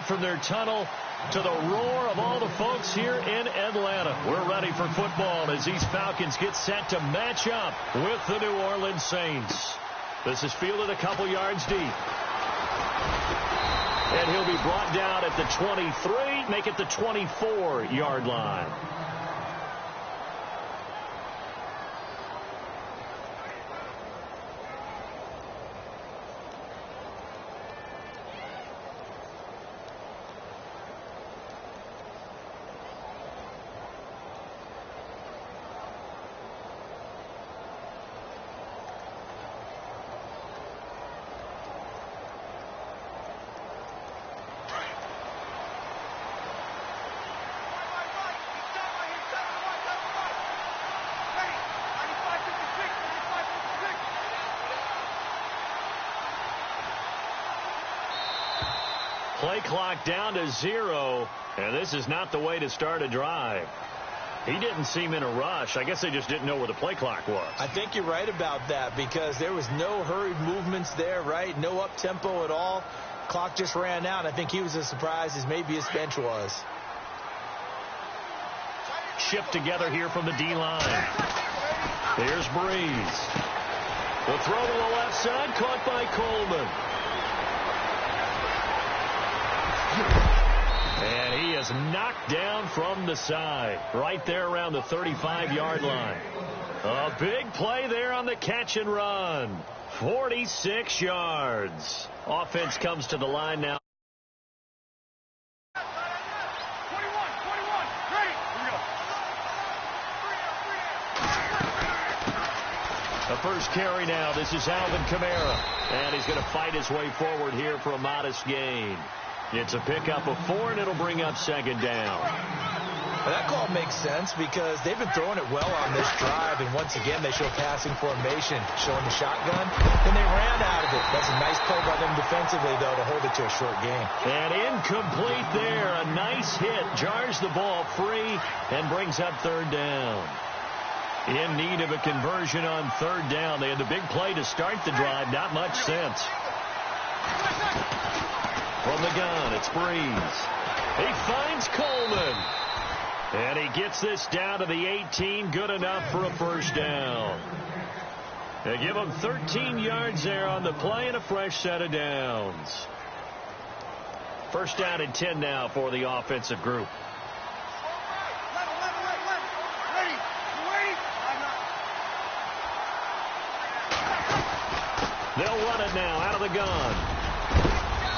out from their tunnel to the roar of all the folks here in Atlanta. We're ready for football as these Falcons get set to match up with the New Orleans Saints. This is fielded a couple yards deep. And he'll be brought down at the 23, make it the 24-yard line. Play clock down to 0, and this is not the way to start a drive. He didn't seem in a rush. I guess they just didn't know where the play clock was. I think you're right about that because there was no hurried movements there, right? No up-tempo at all. Clock just ran out. I think he was as surprised as maybe his bench was. Shift together here from the D-line. There's Breeze. The throw to the left side, caught by Coleman. And he is knocked down from the side, right there around the 35-yard line. A big play there on the catch and run. 46 yards. Offense comes to the line now. 21, ready. The first carry now. This is Alvin Kamara. And he's going to fight his way forward here for a modest gain. It's a pickup of 4, and it'll bring up second down. Well, that call makes sense because they've been throwing it well on this drive, and once again they show passing formation, showing the shotgun. Then they ran out of it. That's a nice play by them defensively, though, to hold it to a short gain. And incomplete there. A nice hit. Jars the ball free and brings up third down. In need of a conversion on third down. They had the big play to start the drive. Not much sense. From the gun, it's Breeze. He finds Coleman. And he gets this down to the 18. Good enough for a first down. They give him 13 yards there on the play and a fresh set of downs. First down and 10 now for the offensive group. They'll run it now out of the gun.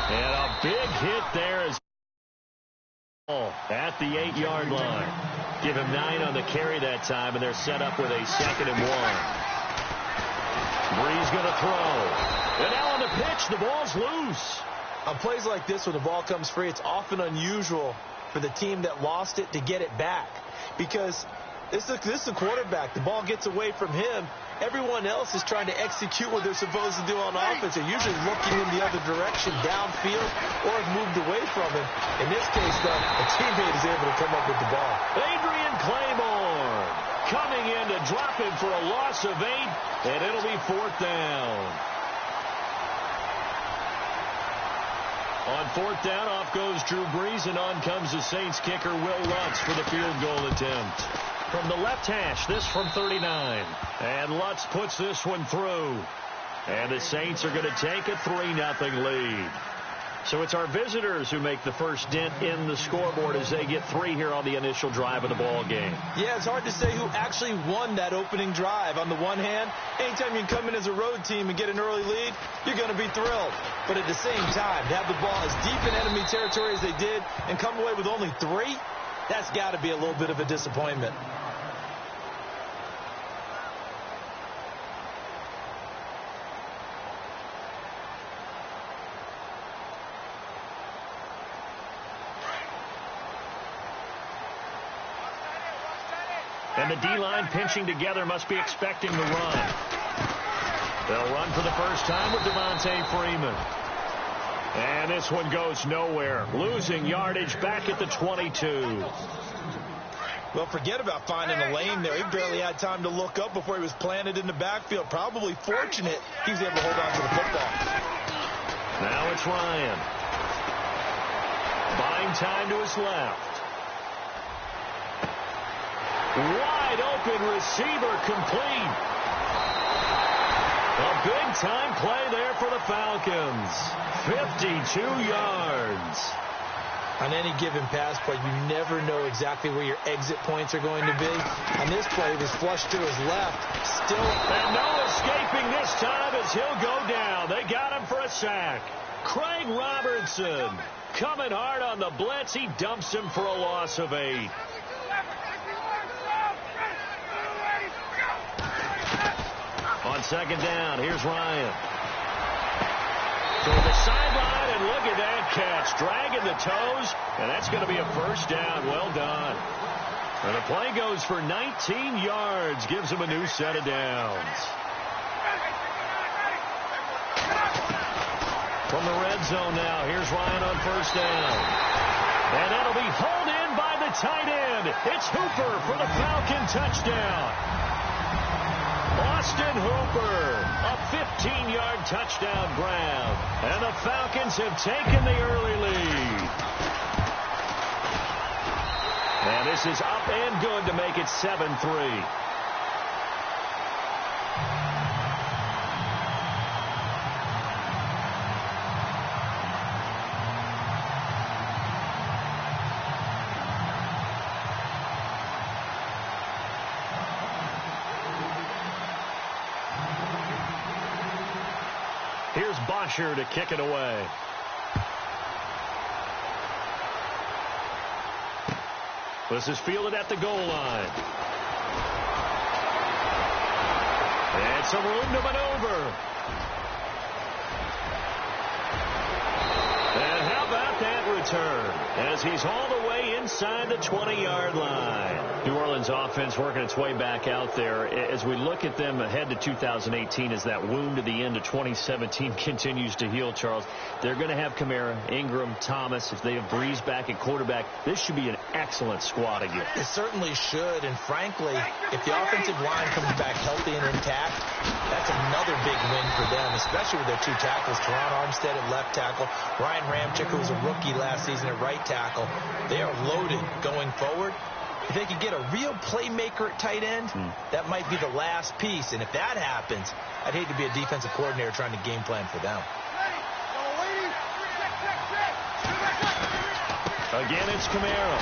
And a big hit there is at the 8-yard line. Give him 9 on the carry that time, and they're set up with a 2nd and 1. Breeze going to throw. And now on the pitch, the ball's loose. On plays like this where the ball comes free, it's often unusual for the team that lost it to get it back. Because this is the quarterback. The ball gets away from him. Everyone else is trying to execute what they're supposed to do on offense. They're usually looking in the other direction, downfield, or have moved away from him. In this case, though, a teammate is able to come up with the ball. Adrian Claiborne coming in to drop him for a loss of 8, and it'll be 4th down. On 4th down, off goes Drew Brees, and on comes the Saints kicker, Will Lutz, for the field goal attempt. From the left hash, this from 39. And Lutz puts this one through. And the Saints are going to take a 3-0 lead. So it's our visitors who make the first dent in the scoreboard as they get 3 here on the initial drive of the ball game. Yeah, it's hard to say who actually won that opening drive. On the one hand, anytime you can come in as a road team and get an early lead, you're going to be thrilled. But at the same time, to have the ball as deep in enemy territory as they did and come away with only 3, that's got to be a little bit of a disappointment. And the D-line pinching together must be expecting the run. They'll run for the first time with Devontae Freeman. And this one goes nowhere. Losing yardage back at the 22. Well, forget about finding a lane there. He barely had time to look up before he was planted in the backfield. Probably fortunate he was able to hold on to the football. Now it's Ryan. Playing time to his left. Wide open receiver complete. A big-time play there for the Falcons. 52 yards. On any given pass play, you never know exactly where your exit points are going to be. On this play, it was flushed to his left. Still. And no escaping this time as he'll go down. They got him for a sack. Craig Robertson coming hard on the blitz. He dumps him for a loss of 8. On second down, here's Ryan. To the sideline, and look at that catch. Dragging the toes, and that's going to be a first down. Well done. And the play goes for 19 yards. Gives him a new set of downs. From the red zone now, here's Ryan on first down. And that'll be hauled in by the tight end. It's Hooper for the Falcon touchdown. Austin Hooper, a 15-yard touchdown grab. And the Falcons have taken the early lead. And this is up and good to make it 7-3. Here's Bosher to kick it away. This is fielded at the goal line. And some room to maneuver. And how about that return as he's all the way inside the 20-yard line. New Orleans offense working its way back out there. As we look at them ahead to 2018 as that wound at the end of 2017 continues to heal, Charles, they're going to have Kamara, Ingram, Thomas. If they have Breeze back at quarterback, this should be an excellent squad again. It certainly should, and frankly, if the offensive line comes back healthy and intact, that's another big win for them, especially with their two tackles, Teron Armstead at left tackle, Ryan Ramczyk, who was a rookie last season at right tackle. They are loaded going forward. If they could get a real playmaker at tight end, that might be the last piece. And if that happens, I'd hate to be a defensive coordinator trying to game plan for them. Again, it's Kamara.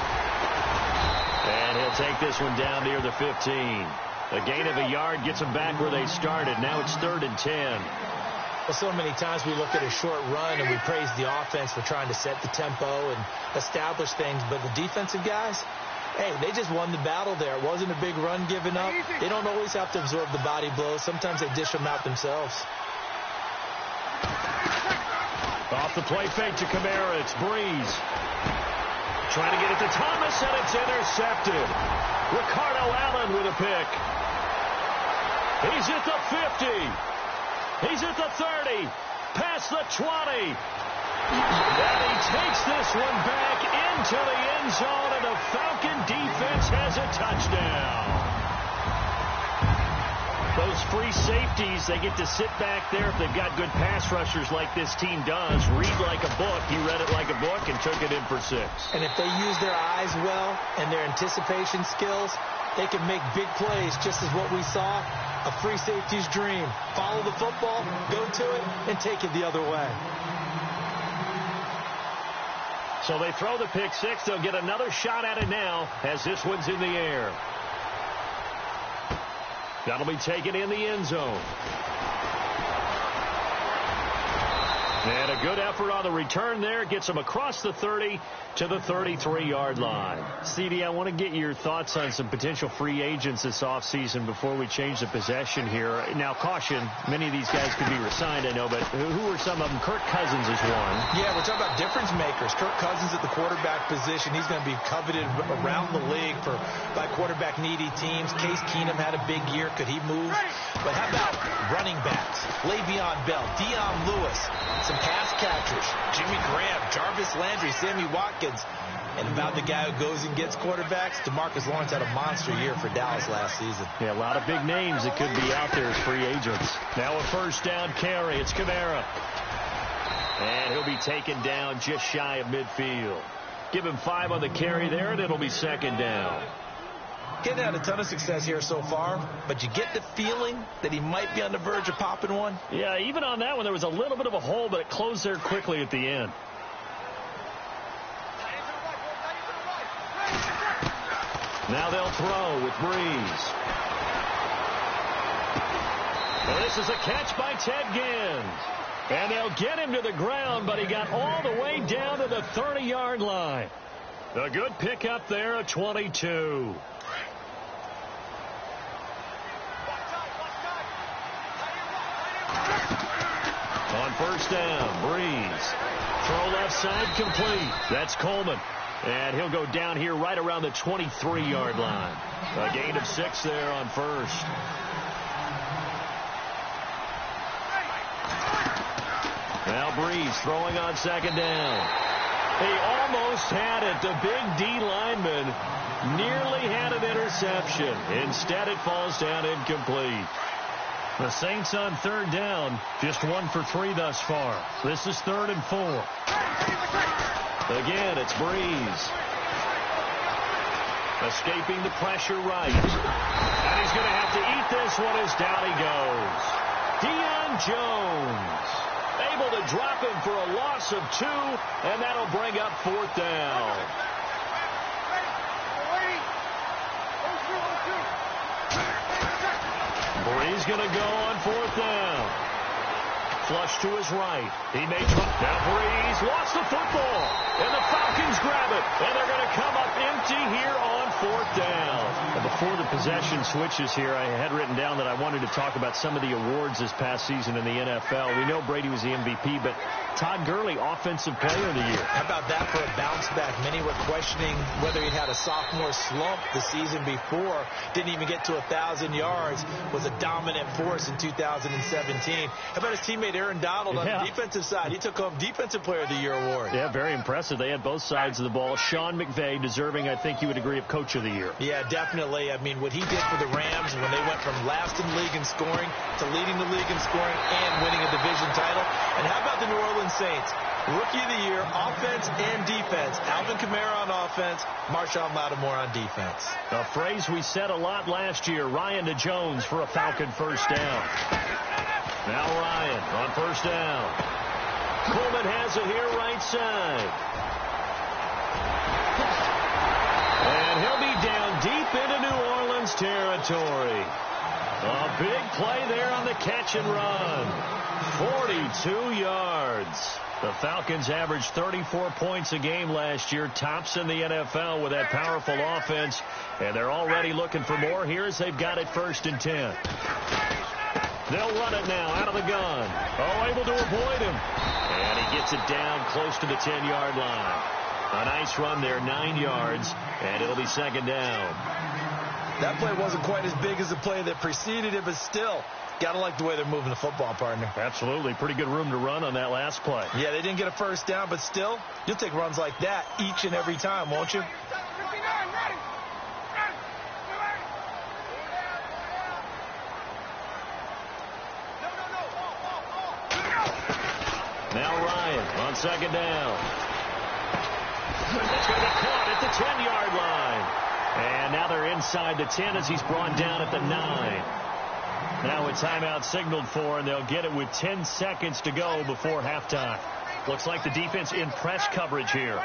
And he'll take this one down near the 15. A gain of a yard gets them back where they started. Now it's 3rd and 10. Well, so many times we look at a short run and we praise the offense for trying to set the tempo and establish things. But the defensive guys, hey, they just won the battle there. It wasn't a big run given up. They don't always have to absorb the body blows. Sometimes they dish them out themselves. Off the play fake to Kamara. It's Breeze. Trying to get it to Thomas, and it's intercepted. Ricardo Allen with a pick. He's at the 50. He's at the 30. Past the 20. And he takes this one back into the end zone, and the Falcon defense has a touchdown. Those free safeties, they get to sit back there if they've got good pass rushers like this team does. Read like a book. He read it like a book and took it in for 6. And if they use their eyes well and their anticipation skills, they can make big plays, just as what we saw. A free safety's dream. Follow the football, go to it, and take it the other way. So they throw the pick 6. They'll get another shot at it now as this one's in the air. That'll be taken in the end zone. And a good effort on the return there. Gets them across the 30 to the 33-yard line. CD, I want to get your thoughts on some potential free agents this offseason before we change the possession here. Now, caution, many of these guys could be resigned, I know, but who are some of them? Kirk Cousins is one. Yeah, we're talking about difference makers. Kirk Cousins at the quarterback position. He's going to be coveted around the league by quarterback-needy teams. Case Keenum had a big year. Could he move? But how about running backs? Le'Veon Bell, Dion Lewis, some pass catchers, Jimmy Graham, Jarvis Landry, Sammy Watkins. And about the guy who goes and gets quarterbacks, DeMarcus Lawrence had a monster year for Dallas last season. Yeah, a lot of big names that could be out there as free agents. Now a first down carry. It's Kamara. And he'll be taken down just shy of midfield. Give him 5 on the carry there, and it'll be second down. Getting had a ton of success here so far, but you get the feeling that he might be on the verge of popping one. Yeah, even on that one, there was a little bit of a hole, but it closed there quickly at the end. Now they'll throw with Breeze. Well, this is a catch by Ted Ginn. And they'll get him to the ground, but he got all the way down to the 30-yard line. A good pickup there, a 22. On first down, Breeze. Throw left side, complete. That's Coleman. And he'll go down here right around the 23-yard line. A gain of 6 there on first. Now Breeze throwing on second down. He almost had it. The big D lineman nearly had an interception. Instead, it falls down incomplete. The Saints on third down, just 1 for 3 thus far. This is 3rd and 4. Again, it's Breeze. Escaping the pressure right. And he's going to have to eat this one as down he goes. Deion Jones able to drop him for a loss of 2, and that'll bring up 4th down. Breeze going to go on 4th down. Flush to his right. He may try. Now Breeze lost the football. And the Falcons grab it. And they're going to come up empty here on 4th down. And before the possession switches here, I had written down that I wanted to talk about some of the awards this past season in the NFL. We know Brady was the MVP, but Todd Gurley, Offensive Player of the Year. How about that for a bounce back? Many were questioning whether he'd had a sophomore slump the season before. Didn't even get to 1,000 yards. Was a dominant force in 2017. How about his teammate Aaron Donald on the defensive side? He took home Defensive Player of the Year award. Yeah, very impressive. They had both sides of the ball. Sean McVay deserving, I think you would agree, of Coach of the Year. Yeah, definitely. I mean, what he did for the Rams when they went from last in the league in scoring to leading the league in scoring and winning a division title. And how about the New Orleans Saints? Rookie of the Year, offense and defense. Alvin Kamara on offense, Marshawn Lattimore on defense. A phrase we said a lot last year, Ryan to Jones for a Falcon first down. Now Ryan on first down. Coleman has it here right side. And he'll be down deep into New Orleans territory. A big play there on the catch and run. 42 yards. The Falcons averaged 34 points a game last year, tops in the NFL with that powerful offense, and they're already looking for more here as they've got it 1st and 10. They'll run it now out of the gun. Oh, able to avoid him. And he gets it down close to the 10-yard line. A nice run there, 9 yards, and it'll be 2nd down. That play wasn't quite as big as the play that preceded it, but still, got to like the way they're moving the football, partner. Absolutely. Pretty good room to run on that last play. Yeah, they didn't get a first down, but still, you'll take runs like that each and every time, won't you? Now Ryan on 2nd down. It's going to be caught at the 10-yard line. And now they're inside the 10 as he's brought down at the 9. Now a timeout signaled for, and they'll get it with 10 seconds to go before halftime. Looks like the defense in press coverage here.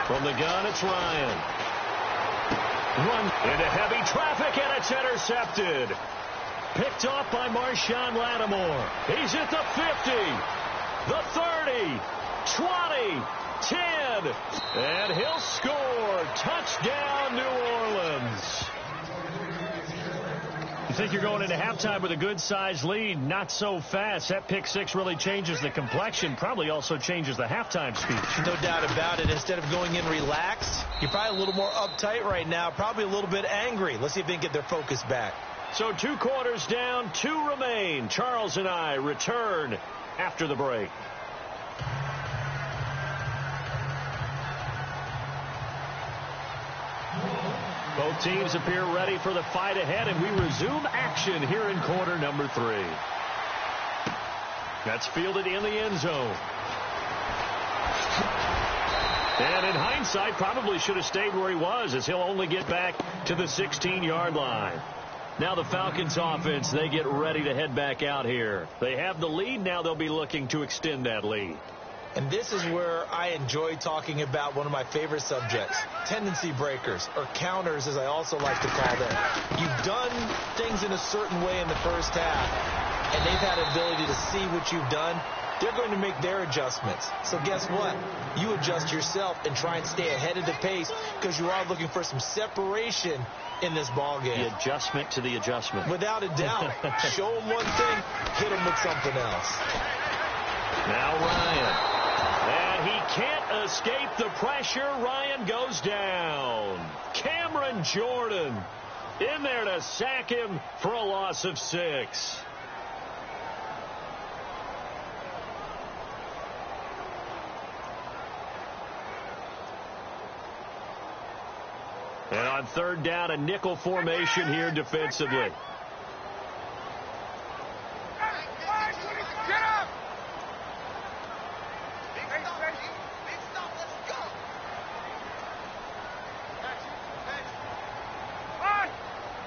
From the gun, it's Ryan. Run into heavy traffic, and it's intercepted. Picked off by Marshawn Lattimore. He's at the 50, the 30, 20, 10, and he'll score. Touchdown, New Orleans. You think you're going into halftime with a good-sized lead? Not so fast. That pick six really changes the complexion, probably also changes the halftime speech. No doubt about it. Instead of going in relaxed, you're probably a little more uptight right now, probably a little bit angry. Let's see if they can get their focus back. So 2 quarters down, 2 remain. Charles and I return after the break. Both teams appear ready for the fight ahead, and we resume action here in quarter number 3. That's fielded in the end zone. And in hindsight, probably should have stayed where he was, as he'll only get back to the 16-yard line. Now the Falcons offense, they get ready to head back out here. They have the lead. Now they'll be looking to extend that lead. And this is where I enjoy talking about one of my favorite subjects, tendency breakers, or counters as I also like to call them. You've done things in a certain way in the first half, and they've had the ability to see what you've done. They're going to make their adjustments. So guess what? You adjust yourself and try and stay ahead of the pace because you are looking for some separation in this ball game. The adjustment to the adjustment. Without a doubt. Show them one thing, hit them with something else. Now Ryan. And he can't escape the pressure. Ryan goes down. Cameron Jordan in there to sack him for a loss of 6. And on third down, a nickel formation here defensively.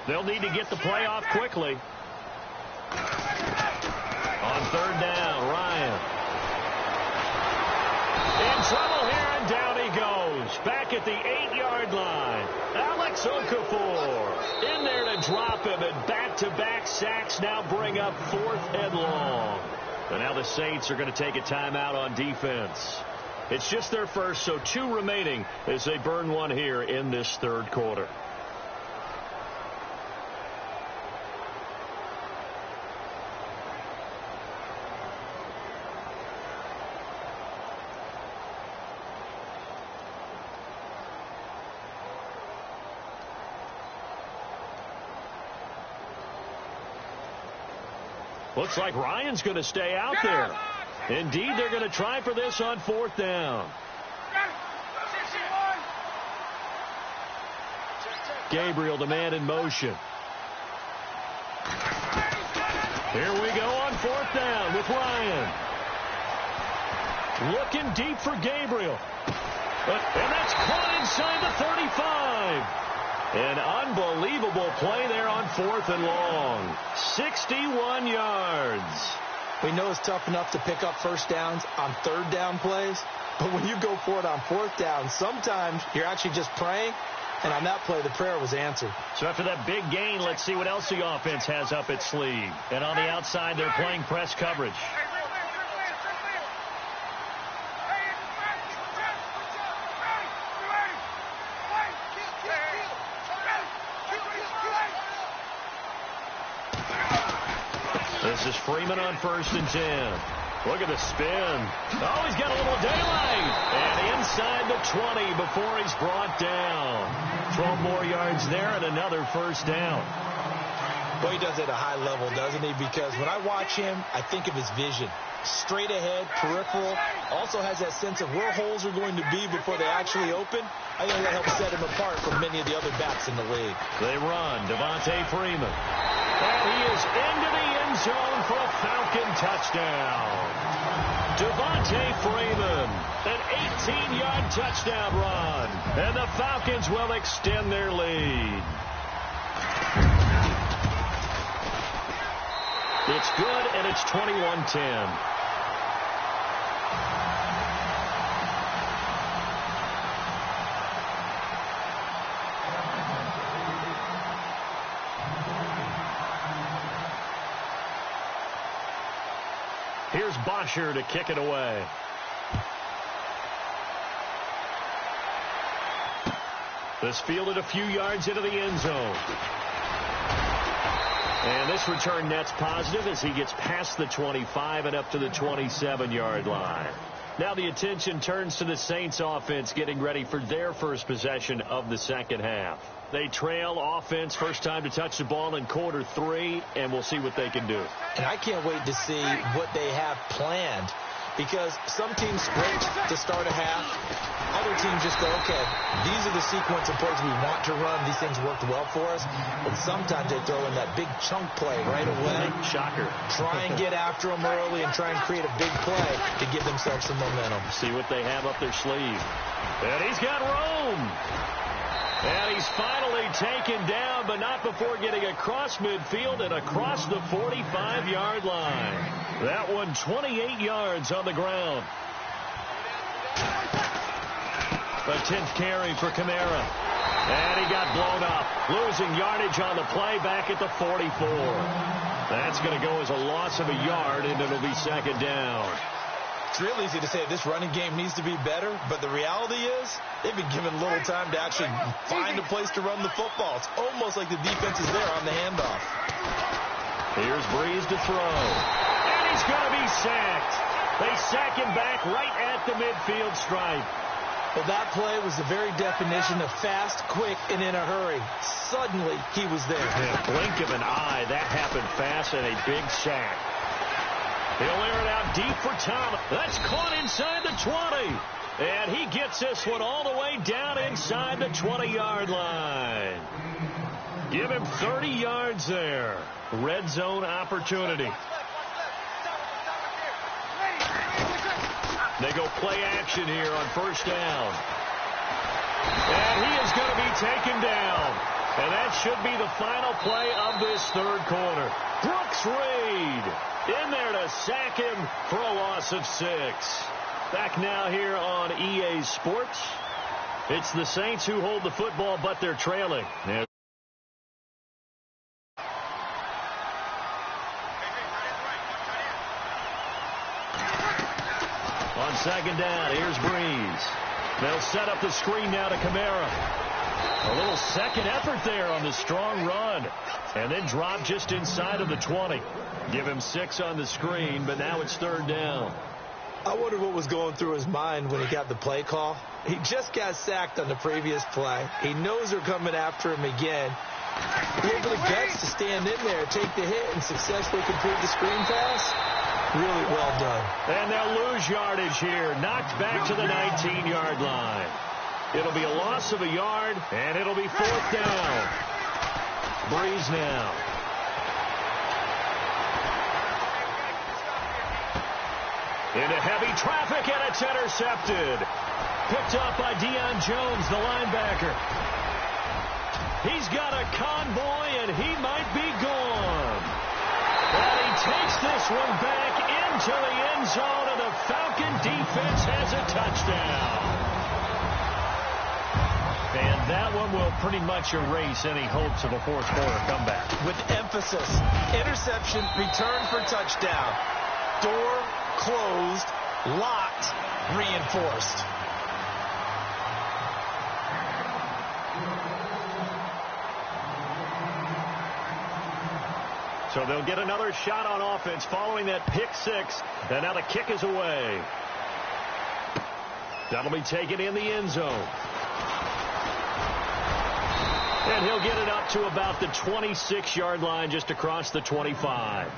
They'll need to get the play off quickly. On third down, Ryan. In trouble here, and down he goes. Back at the 8-yard line. Alex Okafor in there to drop him, and back-to-back sacks now bring up 4th and long. And now the Saints are going to take a timeout on defense. It's just their first, so 2 remaining as they burn one here in this third quarter. Looks like Ryan's going to stay out there. Indeed, they're going to try for this on 4th down. Gabriel, the man in motion. Here we go on 4th down with Ryan. Looking deep for Gabriel. And that's caught inside the 35. An unbelievable play there on 4th and long. 61 yards. We know it's tough enough to pick up first downs on third down plays, but when you go for it on 4th down, sometimes you're actually just praying, and on that play, the prayer was answered. So after that big gain, let's see what else the offense has up its sleeve. And on the outside, they're playing press coverage. This is Freeman on 1st and 10. Look at the spin. Oh, he's got a little daylight. And inside the 20 before he's brought down. 12 more yards there and another first down. Boy, he does it at a high level, doesn't he? Because when I watch him, I think of his vision. Straight ahead, peripheral. Also has that sense of where holes are going to be before they actually open. I think that helps set him apart from many of the other backs in the league. They run. Devontae Freeman. And he is into the end zone for a Falcon touchdown. Devontae Freeman, an 18-yard touchdown run. And the Falcons will extend their lead. It's good, and it's 21-10. Here's Bosher to kick it away. This fielded a few yards into the end zone. And this return net's positive as he gets past the 25 and up to the 27-yard line. Now the attention turns to the Saints offense getting ready for their first possession of the second half. They trail offense, first time to touch the ball in quarter 3, and we'll see what they can do. And I can't wait to see what they have planned, because some teams sprint to start a half. Other teams just go, okay, these are the sequence of plays we want to run. These things worked well for us. But sometimes they throw in that big chunk play right away. Shocker. Try and get after them early and try and create a big play to give themselves some momentum. See what they have up their sleeve. And he's got room. And he's finally taken down, but not before getting across midfield and across the 45-yard line. That one 28 yards on the ground. The 10th carry for Kamara. And he got blown up. Losing yardage on the play back at the 44. That's going to go as a loss of a yard, and it'll be second down. It's real easy to say this running game needs to be better, but the reality is they've been given little time to actually find a place to run the football. It's almost like the defense is there on the handoff. Here's Breeze to throw. And he's going to be sacked. They sack him back right at the midfield stripe. Well, that play was the very definition of fast, quick, and in a hurry. Suddenly, he was there. In a blink of an eye, that happened fast and a big sack. He'll air it out deep for Thomas. That's caught inside the 20. And he gets this one all the way down inside the 20-yard line. Give him 30 yards there. Red zone opportunity. They go play action here on first down. And he is going to be taken down. And that should be the final play of this third quarter. Brooks Reed in there to sack him for a loss of 6. Back now here on EA Sports. It's the Saints who hold the football, but they're trailing. On second down, here's Breeze. They'll set up the screen now to Kamara. A little second effort there on the strong run. And then drop just inside of the 20. Give him 6 on the screen, but now it's third down. I wonder what was going through his mind when he got the play call. He just got sacked on the previous play. He knows they're coming after him again. A little bit of guts to stand in there, take the hit, and successfully complete the screen pass. Really well done. And they'll lose yardage here. Knocked back to the 19-yard line. It'll be a loss of a yard, and it'll be fourth down. Breeze now. Into heavy traffic, and it's intercepted. Picked up by Deion Jones, the linebacker. He's got a convoy, and he might be gone. And he takes this one back into the end zone, and the Falcon defense has a touchdown. And that one will pretty much erase any hopes of a fourth quarter comeback. With emphasis, interception, return for touchdown. Door closed, locked, reinforced. So they'll get another shot on offense following that pick 6. And now the kick is away. That'll be taken in the end zone. And he'll get it up to about the 26-yard line, just across the 25.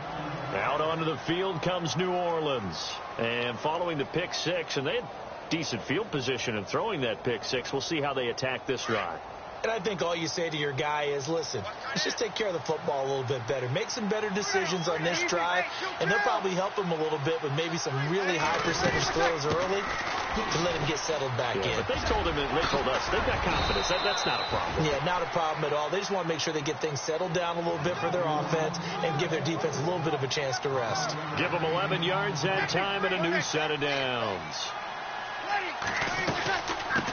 Out onto the field comes New Orleans. And following the pick 6, and they had decent field position in throwing that pick 6. We'll see how they attack this drive. And I think all you say to your guy is, listen, let's just take care of the football a little bit better. Make some better decisions on this drive, and they'll probably help him a little bit with maybe some really high percentage throws early to let him get settled back in. But they told him, and they told us, they've got confidence. That's not a problem. Yeah, not a problem at all. They just want to make sure they get things settled down a little bit for their offense and give their defense a little bit of a chance to rest. Give them 11 yards that time and a new set of downs.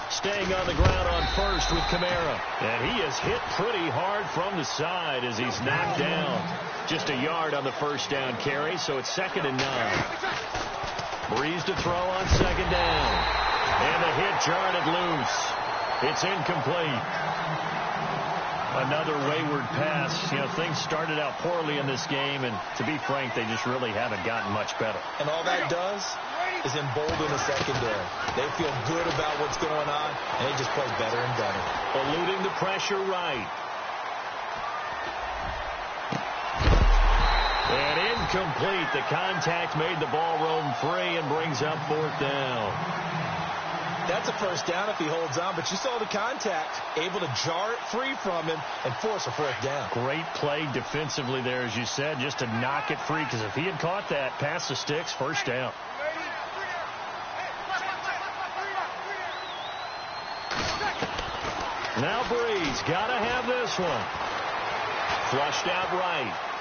Staying on the ground on first with Kamara. And he is hit pretty hard from the side as he's knocked down. Just a yard on the first down carry, so it's 2nd and 9. Breeze to throw on second down. And the hit jarred it loose. It's incomplete. Another wayward pass. You know, things started out poorly in this game, and to be frank, they just really haven't gotten much better. And all that does is embolden the secondary. They feel good about what's going on, and they just play better and better. Eluding the pressure right. And in Incomplete. The contact made the ball roam free and brings up 4th down. That's a first down if he holds on, but you saw the contact, able to jar it free from him and force a 4th down. Great play defensively there, as you said, just to knock it free, because if he had caught that, past the sticks, first down. Now Breeze, got to have this one. Flushed out right.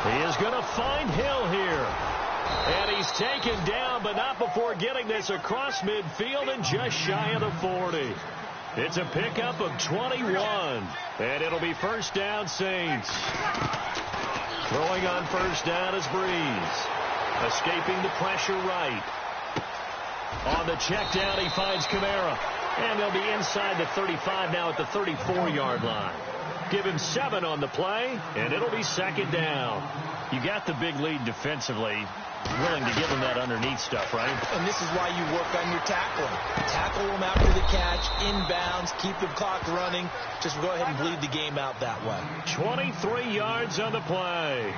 He is going to find Hill here. And he's taken down, but not before getting this across midfield and just shy of the 40. It's a pickup of 21. And it'll be first down, Saints. Throwing on first down is Breeze. Escaping the pressure right. On the check down, he finds Kamara. And they'll be inside the 35 now at the 34-yard line. Give him 7 on the play, and it'll be second down. You got the big lead defensively. Willing to give them that underneath stuff, right? And this is why you work on your tackling. Tackle them after the catch, inbounds, keep the clock running. Just go ahead and bleed the game out that way. 23 yards on the play.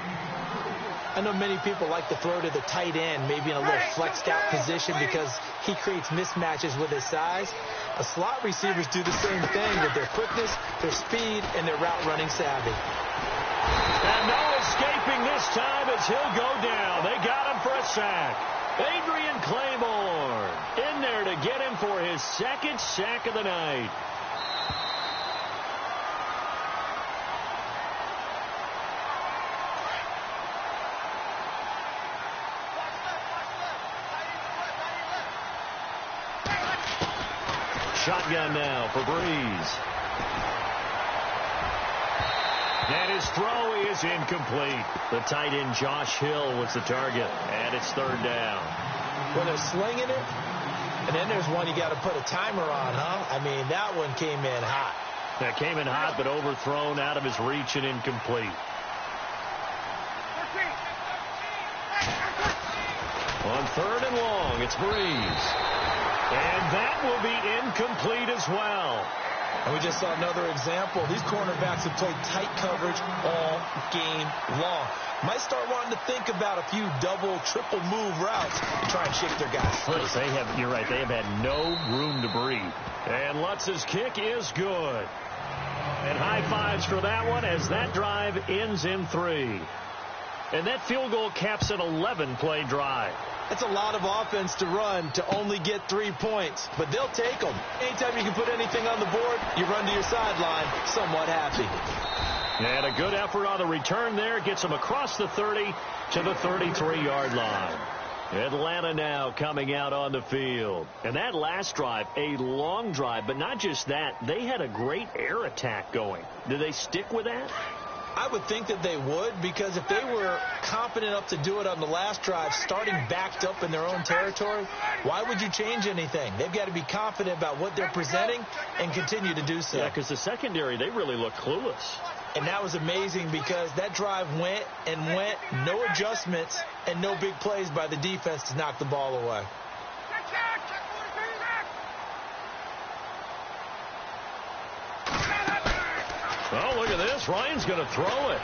I know many people like to throw to the tight end, maybe in a little flexed out position because he creates mismatches with his size. The slot receivers do the same thing with their quickness, their speed, and their route running savvy. And no escaping this time as he'll go down. They got him for a sack. Adrian Claymore in there to get him for his second sack of the night. Shotgun now for Breeze. And his throw is incomplete. The tight end Josh Hill was the target, and it's third down. Well, they're slinging it, and then there's one you got to put a timer on, huh? I mean, that one came in hot. That came in hot, but overthrown out of his reach and incomplete. On third and long, it's Breeze. And that will be incomplete as well. And we just saw another example. These cornerbacks have played tight coverage all game long. Might start wanting to think about a few double, triple move routes to try and shake their guys free. You're right, they have had no room to breathe. And Lutz's kick is good. And high fives for that one as that drive ends in 3. And that field goal caps an 11-play drive. It's a lot of offense to run to only get 3 points, but they'll take them. Anytime you can put anything on the board, you run to your sideline somewhat happy. And a good effort on the return there. Gets them across the 30 to the 33-yard line. Atlanta now coming out on the field. And that last drive, a long drive, but not just that. They had a great air attack going. Do they stick with that? I would think that they would, because if they were confident enough to do it on the last drive, starting backed up in their own territory, why would you change anything? They've got to be confident about what they're presenting and continue to do so. Yeah, because the secondary, they really look clueless. And that was amazing because that drive went and went, no adjustments and no big plays by the defense to knock the ball away. Oh, look at this. Ryan's going to throw it.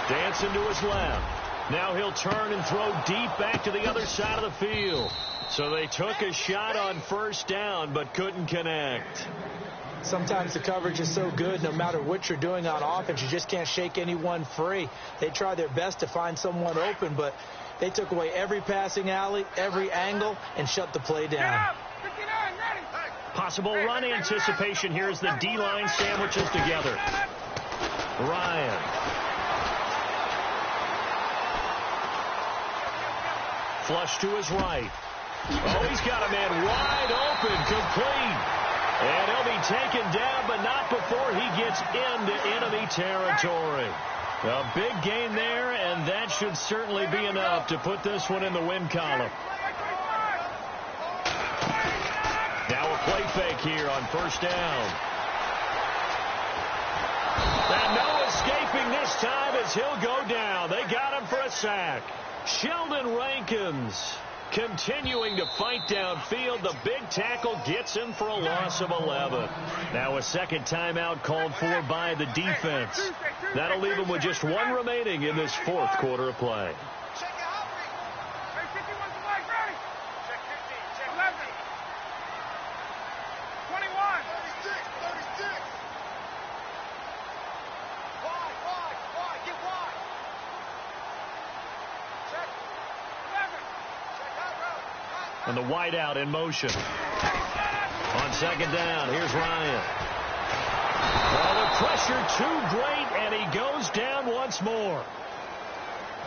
Dancing to his left. Now he'll turn and throw deep back to the other side of the field. So they took a shot on first down but couldn't connect. Sometimes the coverage is so good, no matter what you're doing on offense, you just can't shake anyone free. They try their best to find someone open, but they took away every passing alley, every angle, and shut the play down. Possible run anticipation here as the D-line sandwiches together. Ryan. Flush to his right. Oh, he's got a man wide open, complete. And he'll be taken down, but not before he gets into enemy territory. A big gain there, and that should certainly be enough to put this one in the win column. Now a play fake here on first down. And no escaping this time as he'll go down. They got him for a sack. Sheldon Rankins continuing to fight downfield. The big tackle gets him for a loss of 11. Now a second timeout called for by the defense. That'll leave them with just one remaining in this fourth quarter of play. And the wideout in motion. On second down, here's Ryan. Well, the pressure too great, and he goes down once more.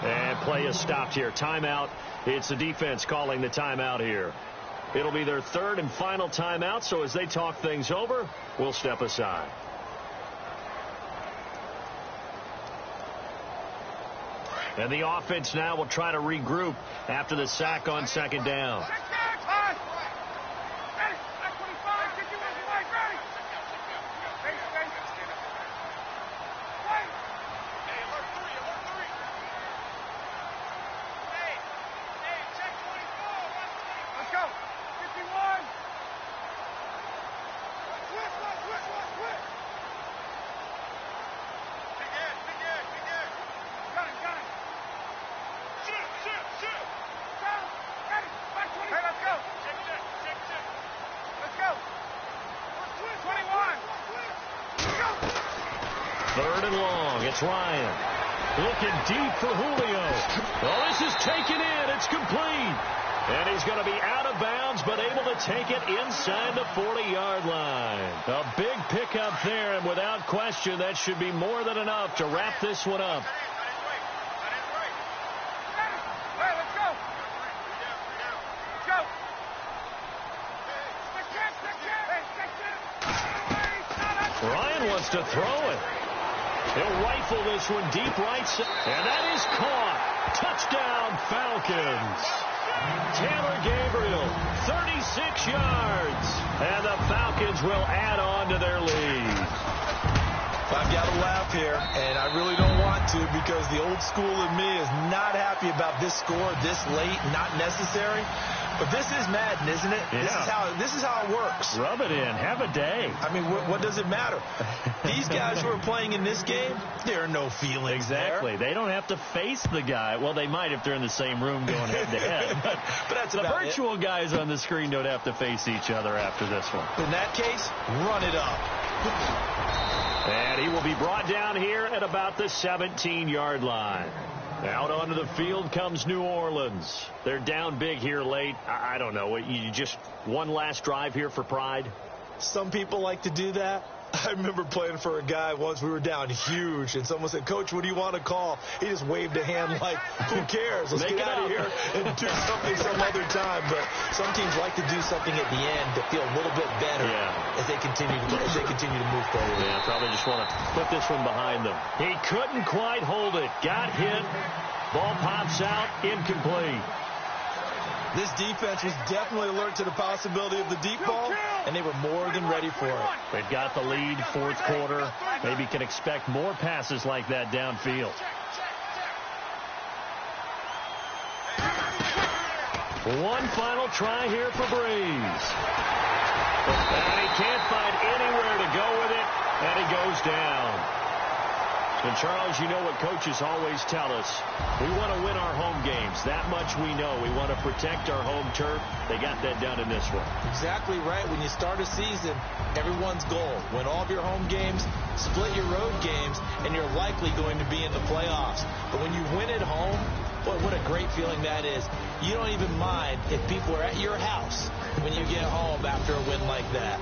And play is stopped here. Timeout. It's the defense calling the timeout here. It'll be their third and final timeout, so as they talk things over, we'll step aside. And the offense now will try to regroup after the sack on second down. Third and long. It's Ryan. Looking deep for Julio. Well, this is taken in. It's complete. And he's going to be out of bounds, but able to take it inside the 40-yard line. A big pickup there, and without question, that should be more than enough to wrap this one up. Ryan wants to throw it. He'll rifle this one deep right side. And that is caught. Touchdown, Falcons. Taylor Gabriel, 36 yards. And the Falcons will add on to their lead. I've got to laugh here, and I really don't want to because the old school in me is not happy about this score this late, not necessary. But this is Madden, isn't it? Yeah. This is how it works. Rub it in. Have a day. I mean, what does it matter? These guys who are playing in this game, there are no feelings Exactly. there. They don't have to face the guy. Well, they might if they're in the same room going head-to-head. But that's the virtual guys on the screen don't have to face each other after this one. In that case, run it up. And he will be brought down here at about the 17-yard line. Out onto the field comes New Orleans. They're down big here late. I don't know. You just one last drive here for pride? Some people like to do that. I remember playing for a guy once. We were down huge, and someone said, "Coach, what do you want to call?" He just waved a hand like, who cares? Let's get out of here and do something some other time. But some teams like to do something at the end to feel a little bit better as they continue to move forward. Yeah, probably just want to put this one behind them. He couldn't quite hold it. Got hit. Ball pops out. Incomplete. This defense was definitely alert to the possibility of the deep ball, and they were more than ready for it. They've got the lead, fourth quarter. Maybe can expect more passes like that downfield. One final try here for Breeze. And he can't find anywhere to go with it, and he goes down. And, Charles, you know what coaches always tell us. We want to win our home games. That much we know. We want to protect our home turf. They got that done in this one. Exactly right. When you start a season, everyone's goal. Win all of your home games, split your road games, and you're likely going to be in the playoffs. But when you win at home, boy, what a great feeling that is. You don't even mind if people are at your house when you get home after a win like that.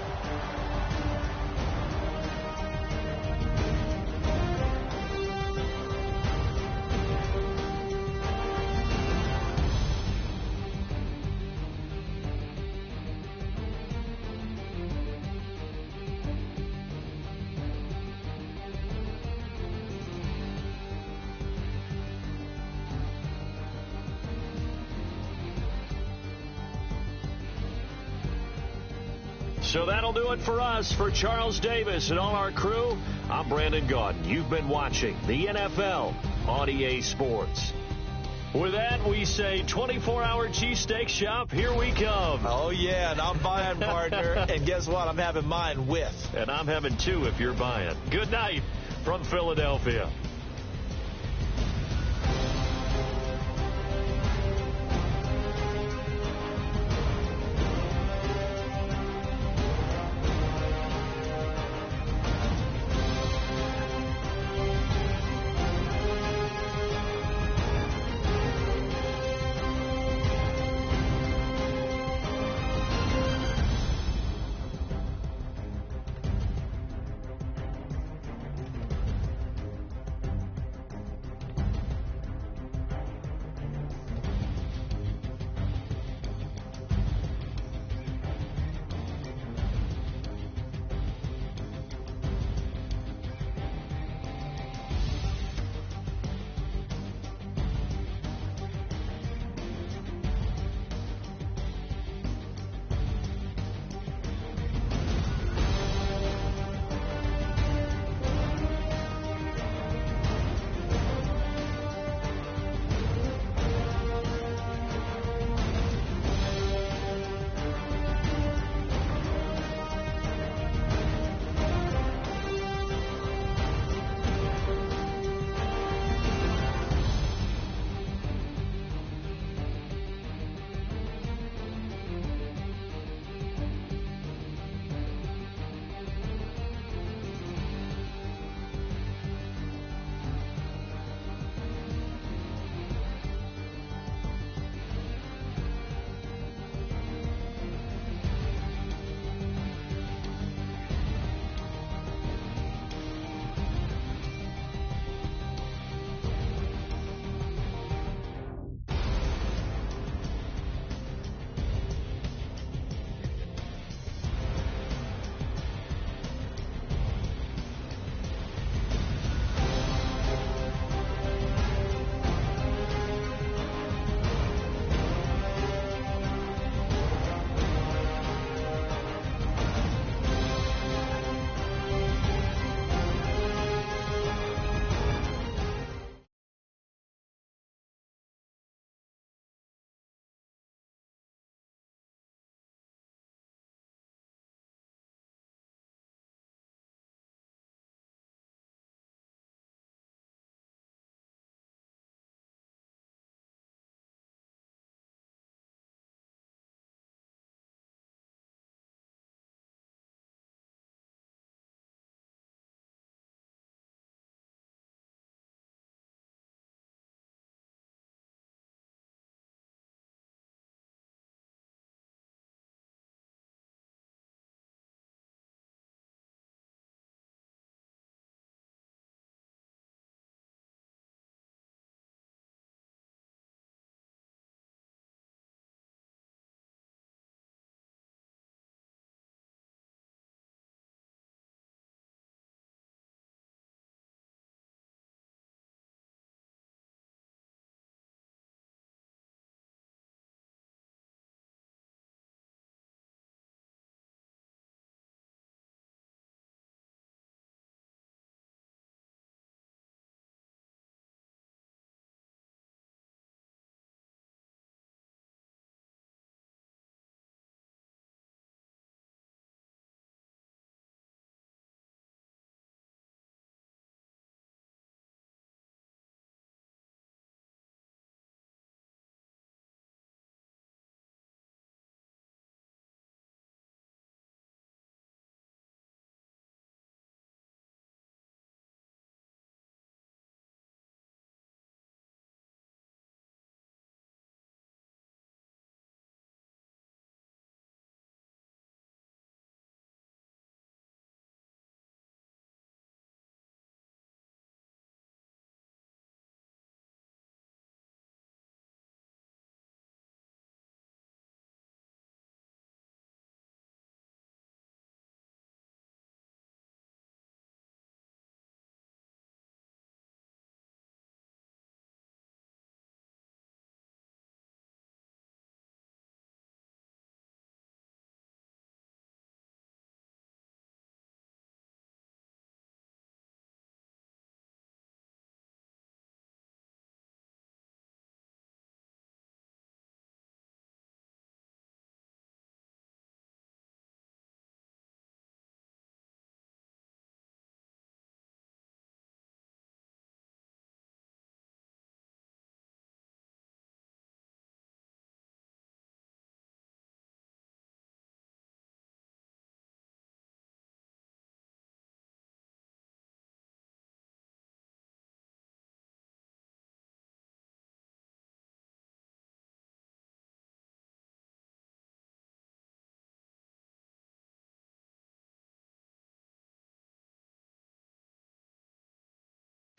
So that'll do it for us. For Charles Davis and all our crew, I'm Brandon Gaudin. You've been watching the NFL on EA Sports. With that, we say 24-hour cheesesteak shop, here we come. Oh, yeah, and I'm buying, partner. And guess what? I'm having mine with. And I'm having two if you're buying. Good night. from Philadelphia.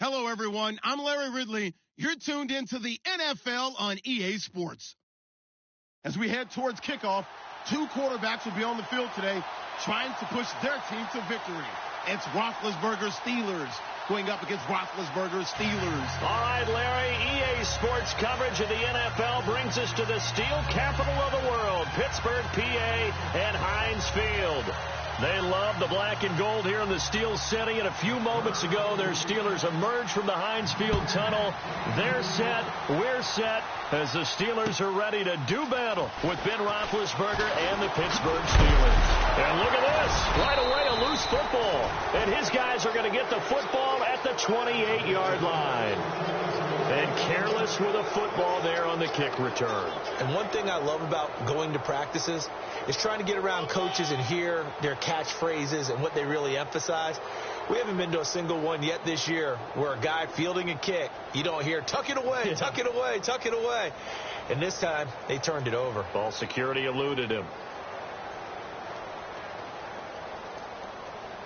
Hello, everyone. I'm Larry Ridley. You're tuned into the NFL on EA Sports. As we head towards kickoff, two quarterbacks will be on the field today trying to push their team to victory. It's Roethlisberger's Steelers going up against Roethlisberger's Steelers. All right, Larry, EA Sports coverage of the NFL brings us to the steel capital of the world, Pittsburgh, PA, and Heinz Field. They love the black and gold here in the Steel City, and a few moments ago, their Steelers emerged from the Heinz Field tunnel. They're set, we're set, as the Steelers are ready to do battle with Ben Roethlisberger and the Pittsburgh Steelers. And look at this, right away a loose football, and his guys are going to get the football at the 28-yard line. And careless with a football there on the kick return. And one thing I love about going to practices is trying to get around coaches and hear their catchphrases and what they really emphasize. We haven't been to a single one yet this year where a guy fielding a kick, you don't hear, tuck it away, tuck it away, tuck it away. And this time, they turned it over. Ball security eluded him.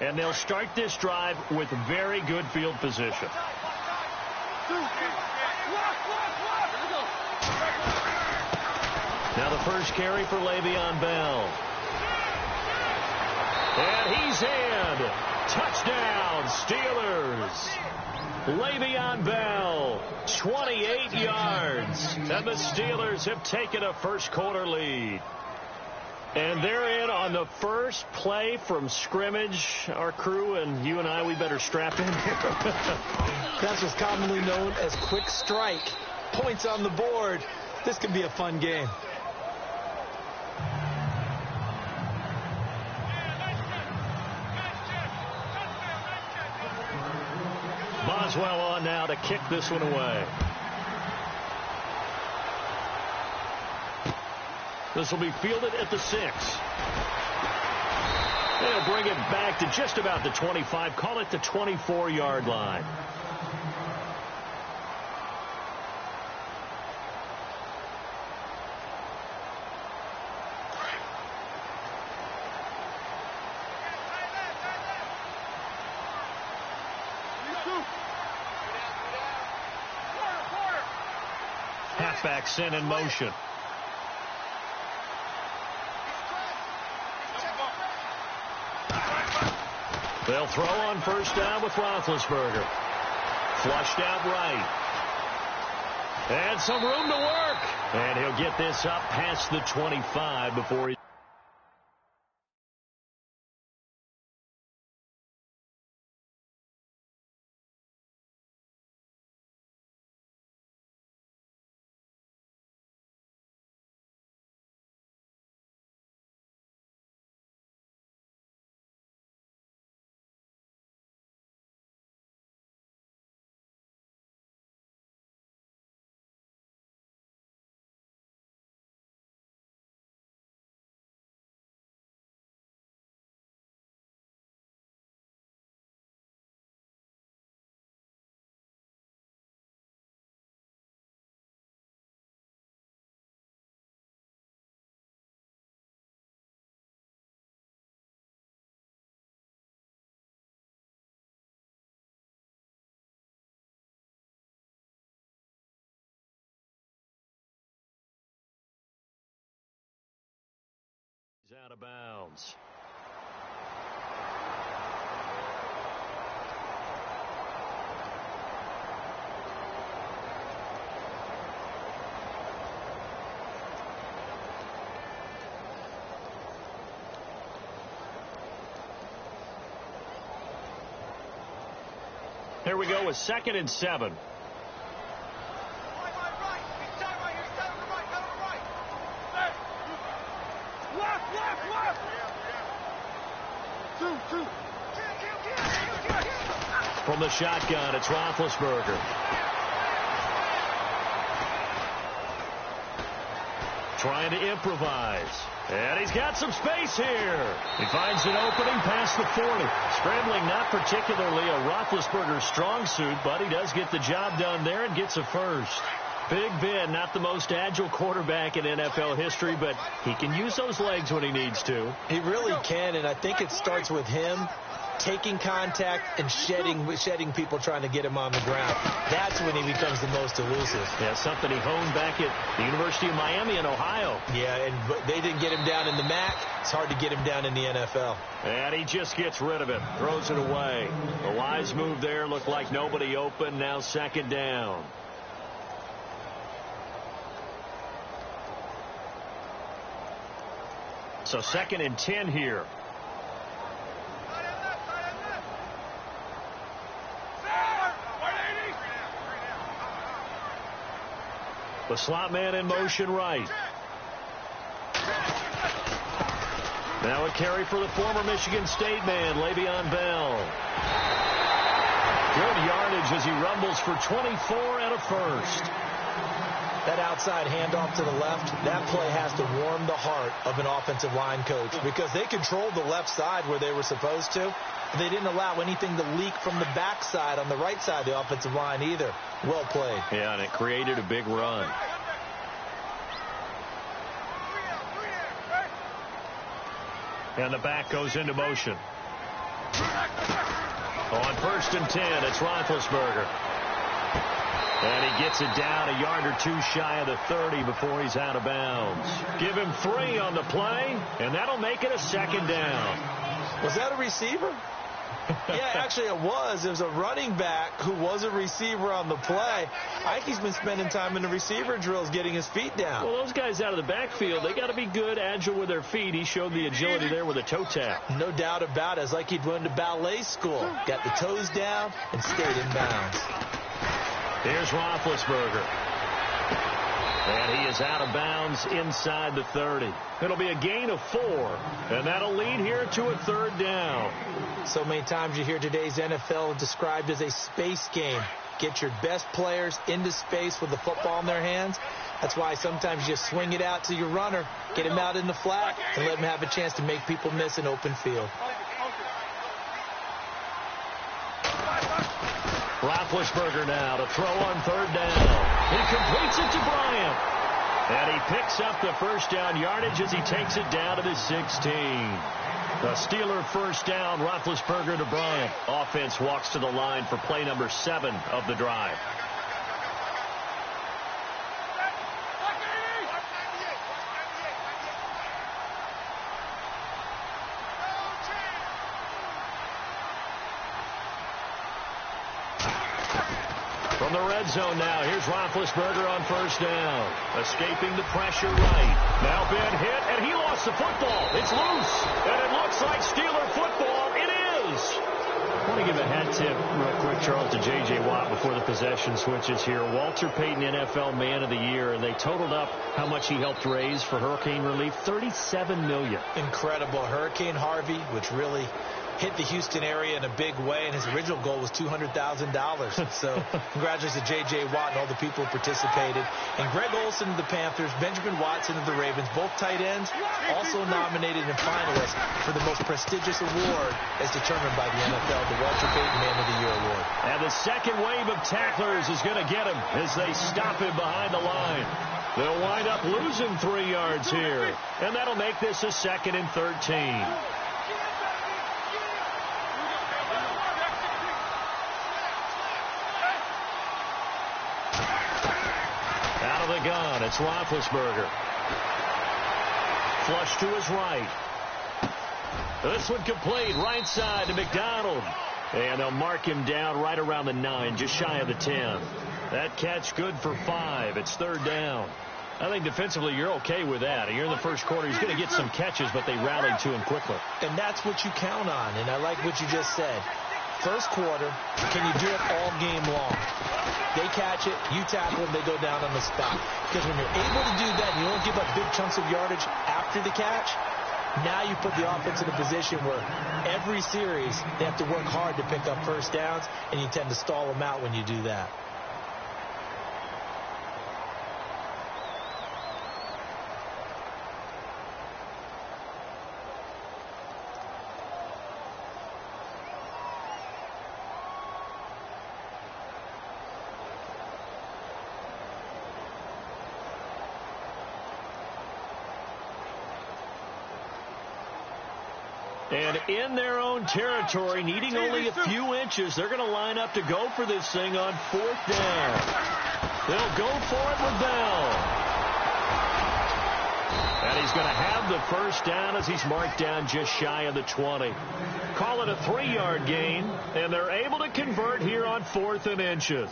And they'll start this drive with very good field position. Now the first carry for Le'Veon Bell. And he's in. Touchdown, Steelers. Le'Veon Bell, 28 yards. And the Steelers have taken a first-quarter lead. And they're in on the first play from scrimmage. Our crew and you and I, we better strap in here. That's what's commonly known as quick strike. Points on the board. This could be a fun game. Boswell on now to kick this one away. This will be fielded at the 6. They'll bring it back to just about the 25. Call it the 24-yard line. Halfback sent in motion. They'll throw on first down with Roethlisberger. Flushed out right. And some room to work. And he'll get this up past the 25 before he... He's out of bounds. Here we go with 2nd and 7. From the shotgun, it's Roethlisberger. Trying to improvise. And he's got some space here. He finds an opening past the 40. Scrambling, not particularly a Roethlisberger strong suit, but he does get the job done there and gets a first. Big Ben, not the most agile quarterback in NFL history, but he can use those legs when he needs to. He really can, and I think it starts with him taking contact and shedding people trying to get him on the ground. That's when he becomes the most elusive. Yeah, something he honed back at the University of Miami in Ohio. Yeah, and they didn't get him down in the MAC. It's hard to get him down in the NFL. And he just gets rid of it, throws it away. The wise move there, looked like nobody open. Now second down. So 2nd and 10 here. The slot man in motion right. Now a carry for the former Michigan State man, Le'Veon Bell. Good yardage as he rumbles for 24 and a first. That outside handoff to the left, that play has to warm the heart of an offensive line coach because they controlled the left side where they were supposed to. They didn't allow anything to leak from the backside on the right side of the offensive line either. Well played. Yeah, and it created a big run. And the back goes into motion. On 1st and 10, it's Roethlisberger. And he gets it down a yard or two shy of the 30 before he's out of bounds. Give him 3 on the play, and that'll make it a 2nd down. Was that a receiver? Yeah, actually it was. It was a running back who was a receiver on the play. Ike's been spending time in the receiver drills getting his feet down. Well, those guys out of the backfield, they got to be good, agile with their feet. He showed the agility there with a toe tap. No doubt about it. It's like he'd went to ballet school. Got the toes down and stayed in bounds. Here's Roethlisberger. And he is out of bounds inside the 30. It'll be a gain of 4. And that'll lead here to a 3rd down. So many times you hear today's NFL described as a space game. Get your best players into space with the football in their hands. That's why sometimes you swing it out to your runner, get him out in the flat, and let him have a chance to make people miss an open field. Roethlisberger now to throw on 3rd down. He completes it to Bryant. And he picks up the first down yardage as he takes it down to the 16. The Steeler first down, Roethlisberger to Bryant. Offense walks to the line for play number 7 of the drive. From the red zone now, here's Roethlisberger on 1st down. Escaping the pressure right. Now Ben hit, and he lost the football. It's loose, and it looks like Steeler football. It is. I want to give a hat tip real quick, Charles, to J.J. Watt before the possession switches here. Walter Payton, NFL Man of the Year, and they totaled up how much he helped raise for hurricane relief, $37 million. Incredible. Hurricane Harvey, which really hit the Houston area in a big way, and his original goal was $200,000. So congratulations to J.J. Watt and all the people who participated. And Greg Olsen of the Panthers, Benjamin Watson of the Ravens, both tight ends, also nominated and finalists for the most prestigious award as determined by the NFL, the Walter Payton Man of the Year Award. And the second wave of tacklers is going to get him as they stop him behind the line. They'll wind up losing 3 yards here, and that'll make this a 2nd and 13. Out of the gun, it's Roethlisberger. Flush to his right. This one complete, right side to McDonald. And they'll mark him down right around the 9, just shy of the 10. That catch good for 5. It's 3rd down. I think defensively you're okay with that. You're in the first quarter. He's going to get some catches, but they rallied to him quickly. And that's what you count on, and I like what you just said. First quarter, can you do it all game long? They catch it, you tackle them, they go down on the spot. Because when you're able to do that and you don't give up big chunks of yardage after the catch, now you put the offense in a position where every series they have to work hard to pick up first downs, and you tend to stall them out when you do that. And in their own territory, needing only a few inches, they're going to line up to go for this thing on 4th down. They'll go for it with Bell. And he's going to have the first down as he's marked down just shy of the 20. Call it a 3-yard gain, and they're able to convert here on 4th and inches.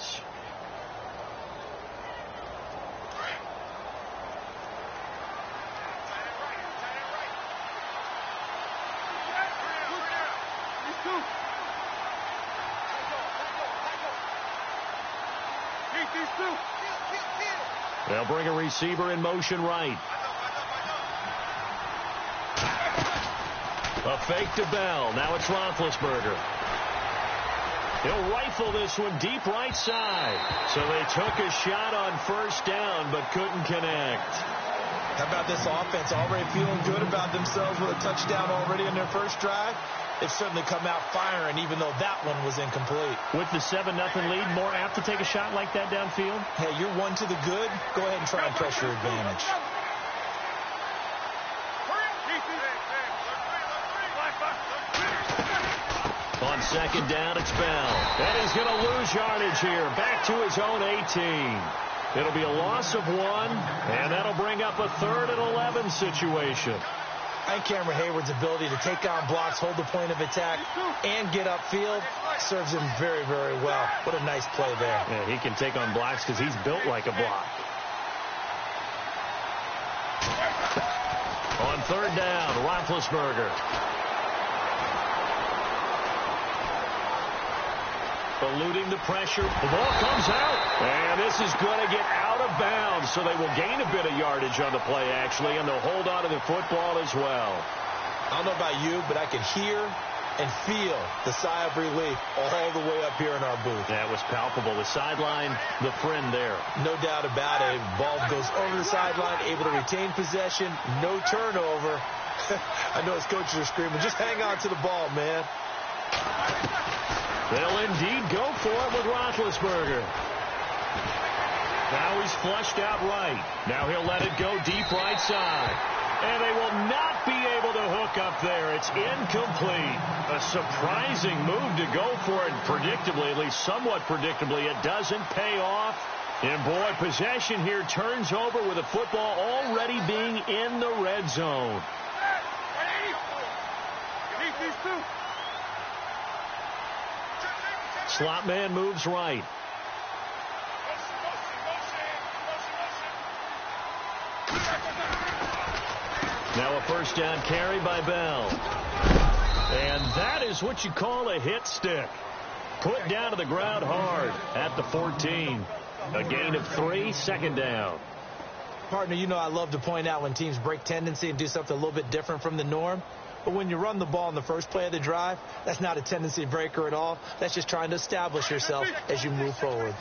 They'll bring a receiver in motion right. A fake to Bell. Now it's Roethlisberger. He'll rifle this one deep right side. So they took a shot on 1st down but couldn't connect. How about this offense already feeling good about themselves with a touchdown already in their first drive? They've certainly come out firing, even though that one was incomplete. With the 7-0 lead, more apt to take a shot like that downfield? Hey, you're one to the good. Go ahead and try and press your advantage. On 2nd down, it's Bell. And he's going to lose yardage here. Back to his own 18. It'll be a loss of 1, and that'll bring up a 3rd and 11 situation. I think Cameron Hayward's ability to take on blocks, hold the point of attack, and get upfield serves him very, very well. What a nice play there. Yeah, he can take on blocks because he's built like a block. On 3rd down, Roethlisberger. Eluding the pressure. The ball comes out. And this is going to get out of bounds. So they will gain a bit of yardage on the play, actually, and they'll hold on to the football as well. I don't know about you, but I can hear and feel the sigh of relief all the way up here in our booth. That was palpable. The sideline, the friend there. No doubt about it. Ball goes over the sideline, able to retain possession, no turnover. I know his coaches are screaming, just hang on to the ball, man. They'll indeed go for it with Roethlisberger. Now he's flushed out right. Now he'll let it go deep right side. And they will not be able to hook up there. It's incomplete. A surprising move to go for it. Predictably, at least somewhat predictably, it doesn't pay off. And boy, possession here turns over with the football already being in the red zone. Slot man moves right. Now a 1st down carry by Bell. And that is what you call a hit stick. Put down to the ground hard at the 14. A gain of 3, 2nd down. Partner, you know I love to point out when teams break tendency and do something a little bit different from the norm. But when you run the ball in the first play of the drive, that's not a tendency breaker at all. That's just trying to establish yourself as you move forward.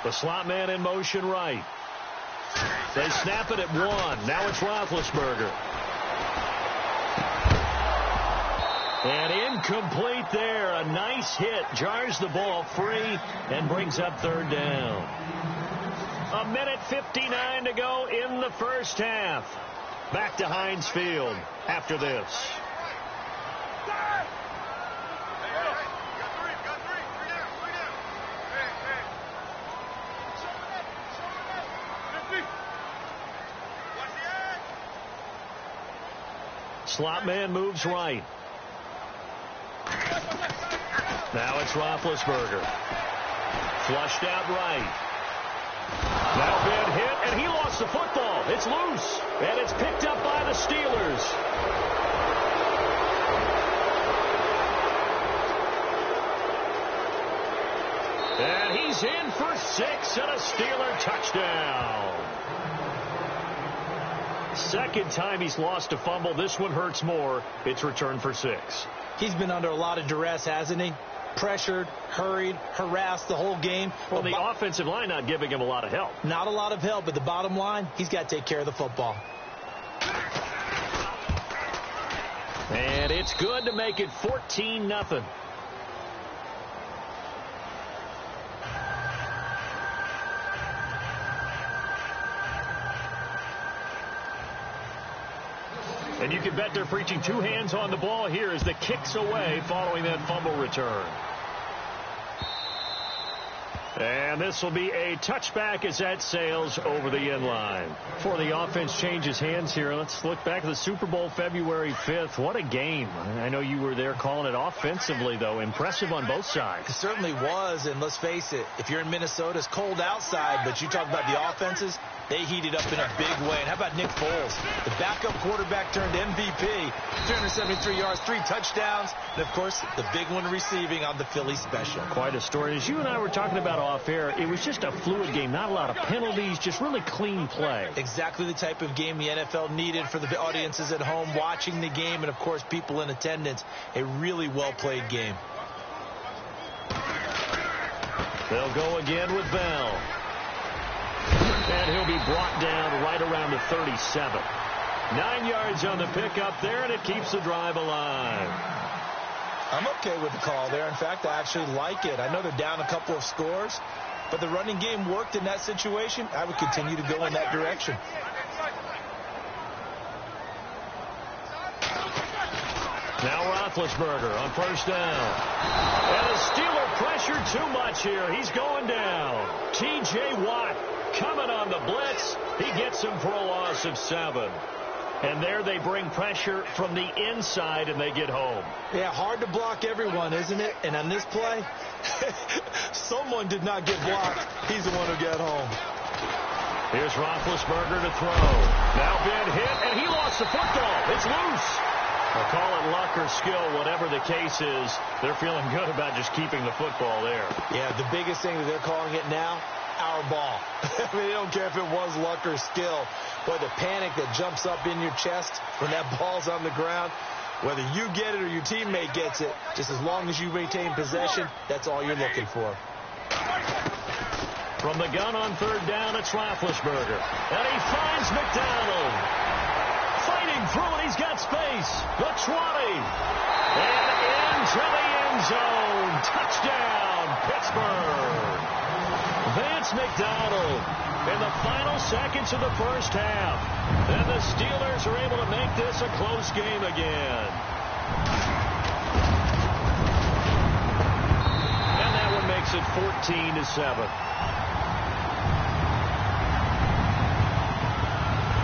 The slot man in motion right. They snap it at 1. Now it's Roethlisberger. And incomplete there. A nice hit. Jars the ball free and brings up 3rd down. 1:59 to go in the first half. Back to Heinz Field after this. Slot man moves right. Now it's Roethlisberger. Flushed out right. Now bad hit, and he lost the football. It's loose, and it's picked up by the Steelers. And he's in for 6 and a Steeler touchdown. Second time he's lost a fumble. This one hurts more. It's returned for 6. He's been under a lot of duress, hasn't he? Pressured, hurried, harassed the whole game. Well, the offensive line not giving him a lot of help. Not a lot of help, but the bottom line, he's got to take care of the football. And it's good to make it 14-0. And you can bet they're preaching two hands on the ball here as the kick's away following that fumble return. And this will be a touchback as that sails over the end line. Before the offense changes hands here, let's look back at the Super Bowl February 5th. What a game. I know you were there calling it offensively, though. Impressive on both sides. It certainly was, and let's face it, if you're in Minnesota, it's cold outside, but you talk about the offenses, they heated up in a big way. And how about Nick Foles? The backup quarterback turned MVP, 373 yards, 3 touchdowns, and, of course, the big one receiving on the Philly special. Quite a story. As you and I were talking about off air, it was just a fluid game. Not a lot of penalties, just really clean play. Exactly the type of game the NFL needed for the audiences at home watching the game and, of course, people in attendance. A really well-played game. They'll go again with Bell. And he'll be brought down right around the 37. 9 yards on the pickup there, and it keeps the drive alive. I'm okay with the call there. In fact, I actually like it. I know they're down a couple of scores, but the running game worked in that situation. I would continue to go in that direction. Now Roethlisberger on first down. And the Steeler pressure too much here. He's going down. T.J. Watt coming on the blitz. He gets him for a loss of 7. And there they bring pressure from the inside, and they get home. Yeah, hard to block everyone, isn't it? And on this play, someone did not get blocked. He's the one who got home. Here's Roethlisberger to throw. Now been hit, and he lost the football. It's loose. They'll call it luck or skill, whatever the case is. They're feeling good about just keeping the football there. Yeah, the biggest thing that they're calling it now, our ball. I mean, they don't care if it was luck or skill. Boy, the panic that jumps up in your chest when that ball's on the ground, whether you get it or your teammate gets it, just as long as you retain possession, that's all you're looking for. From the gun on third down, it's Roethlisberger. And he finds McDonald. Fighting through it, he's got space. The 20. And into the end zone. Touchdown, Pittsburgh. Vance McDonald in the final seconds of the first half. And the Steelers are able to make this a close game again. And that one makes it 14-7.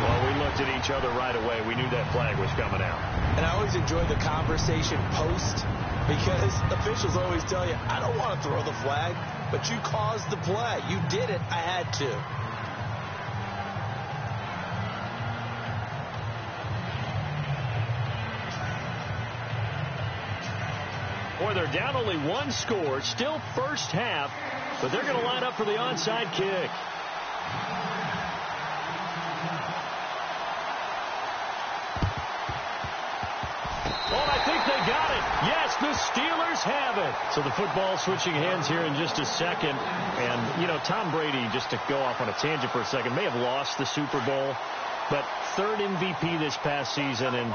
Well, we looked at each other right away. We knew that flag was coming out. And I always enjoy the conversation post, because officials always tell you, I don't want to throw the flag, but you caused the play. You did it. I had to. Boy, they're down only one score. Still first half, but they're going to line up for the onside kick. Oh, I think they got it. Yes, the Steelers have it. So the football switching hands here in just a second. And, you know, Tom Brady, just to go off on a tangent for a second, may have lost the Super Bowl, but third MVP this past season, and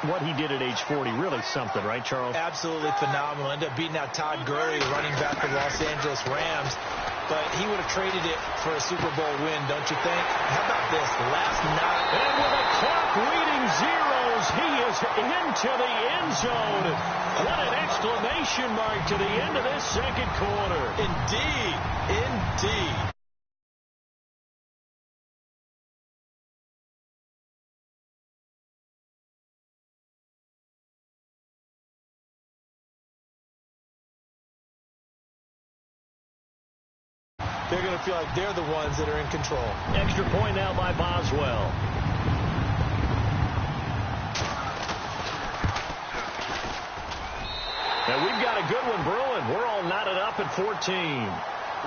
what he did at age 40, really something, right, Charles? Absolutely phenomenal. Ended up beating out Todd Gurley, the running back of the Los Angeles Rams. But he would have traded it for a Super Bowl win, don't you think? How about this? Last night. And with a clock reading zeros, he is into the end zone. What an exclamation mark to the end of this second quarter. Indeed. Indeed. They're going to feel like they're the ones that are in control. Extra point now by Boswell. Now we've got a good one brewing. We're all knotted up at 14.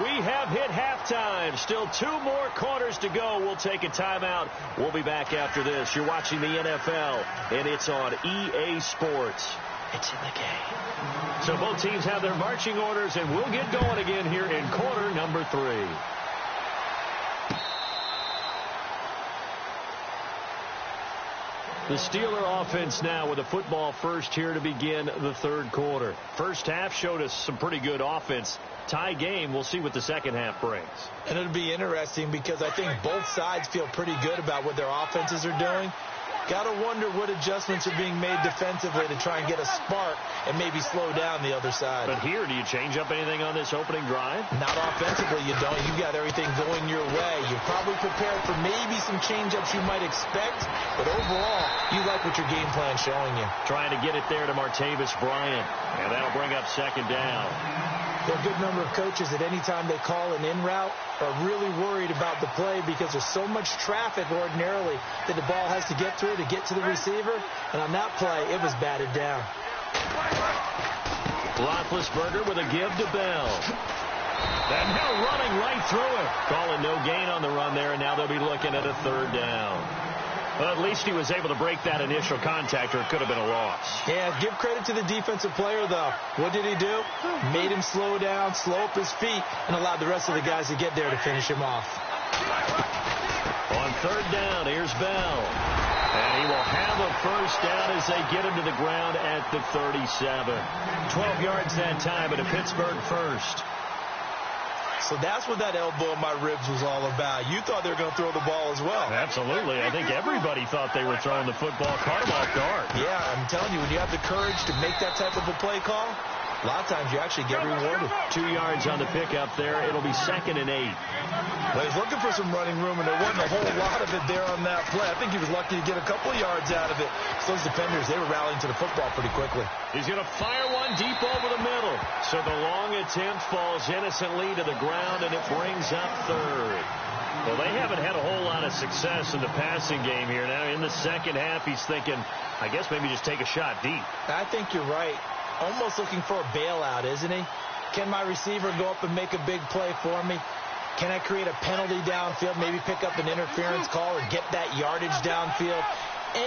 We have hit halftime. Still 2 more quarters to go. We'll take a timeout. We'll be back after this. You're watching the NFL, and it's on EA Sports. It's in the game. So both teams have their marching orders, and we'll get going again here in quarter number 3. The Steeler offense now with a football first here to begin the third quarter. First half showed us some pretty good offense. Tie game. We'll see what the second half brings. And it'll be interesting because I think both sides feel pretty good about what their offenses are doing. Got to wonder what adjustments are being made defensively to try and get a spark and maybe slow down the other side. But here, do you change up anything on this opening drive? Not offensively, you don't. You got everything going your way. You're probably prepared for maybe some change-ups you might expect, but overall, you like what your game plan's showing you. Trying to get it there to Martavis Bryant, and that'll bring up second down. There are a good number of coaches that any time they call an in route are really worried about the play because there's so much traffic ordinarily that the ball has to get through to get to the receiver. And on that play, it was batted down. Roethlisberger with a give to Bell. And now running right through it. Calling no gain on the run there, and now they'll be looking at a third down. Well, at least he was able to break that initial contact, or it could have been a loss. Yeah, give credit to the defensive player, though. What did he do? Made him slow down, slow up his feet, and allowed the rest of the guys to get there to finish him off. On third down, here's Bell. And he will have a first down as they get him to the ground at the 37. 12 yards that time, but a Pittsburgh first. So that's what that elbow in my ribs was all about. You thought they were going to throw the ball as well. Absolutely. I think everybody thought they were throwing the football. Caught him off guard. Yeah, I'm telling you, when you have the courage to make that type of a play call, a lot of times you actually get rewarded. 2 yards on the pickup there. It'll be 2nd and 8. Well, he's looking for some running room, and there wasn't a whole lot of it there on that play. I think he was lucky to get a couple of yards out of it. So those defenders, they were rallying to the football pretty quickly. He's going to fire one deep over the middle. So the long attempt falls innocently to the ground, and it brings up third. Well, they haven't had a whole lot of success in the passing game here. Now, in the second half, he's thinking, I guess maybe just take a shot deep. I think you're right. Almost looking for a bailout, isn't he? Can my receiver go up and make a big play for me? Can I create a penalty downfield, maybe pick up an interference call or get that yardage downfield?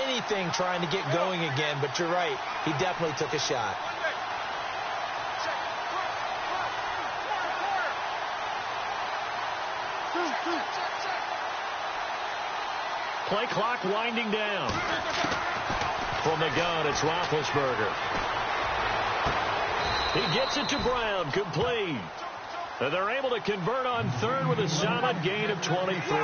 Anything trying to get going again, but you're right. He definitely took a shot. Play clock winding down. From the gun, it's Roethlisberger. He gets it to Brown, complete. And they're able to convert on third with a solid gain of 23. You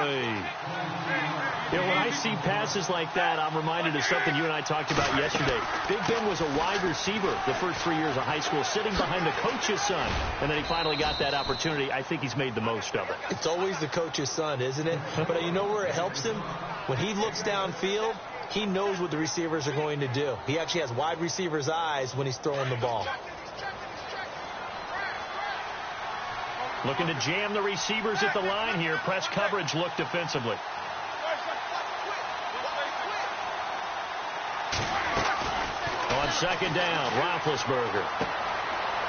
know, when I see passes like that, I'm reminded of something you and I talked about yesterday. Big Ben was a wide receiver the first 3 years of high school, sitting behind the coach's son. And then he finally got that opportunity. I think he's made the most of it. It's always the coach's son, isn't it? But you know where it helps him? When he looks downfield, he knows what the receivers are going to do. He actually has wide receivers' eyes when he's throwing the ball. Looking to jam the receivers at the line here. Press coverage look defensively. On second down, Roethlisberger.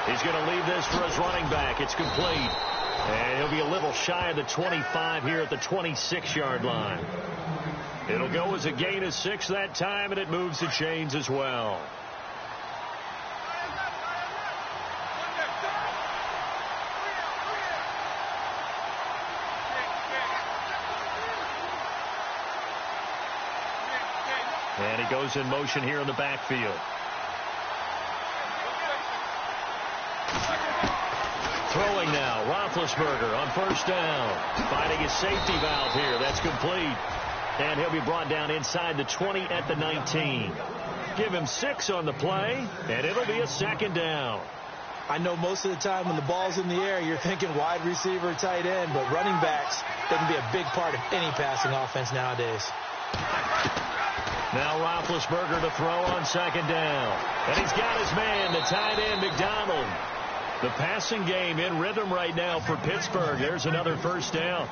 He's going to leave this for his running back. It's complete. And he'll be a little shy of the 25 here at the 26-yard line. It'll go as a gain of 6 that time, and it moves the chains as well. And he goes in motion here in the backfield. Throwing now, Roethlisberger on first down. Finding his safety valve here. That's complete. And he'll be brought down inside the 20 at the 19. Give him 6 on the play, and it'll be a second down. I know most of the time when the ball's in the air, you're thinking wide receiver, tight end, but running backs, they can be a big part of any passing offense nowadays. Now Roethlisberger to throw on second down. And he's got his man, the tight end, McDonald. The passing game in rhythm right now for Pittsburgh. There's another first down.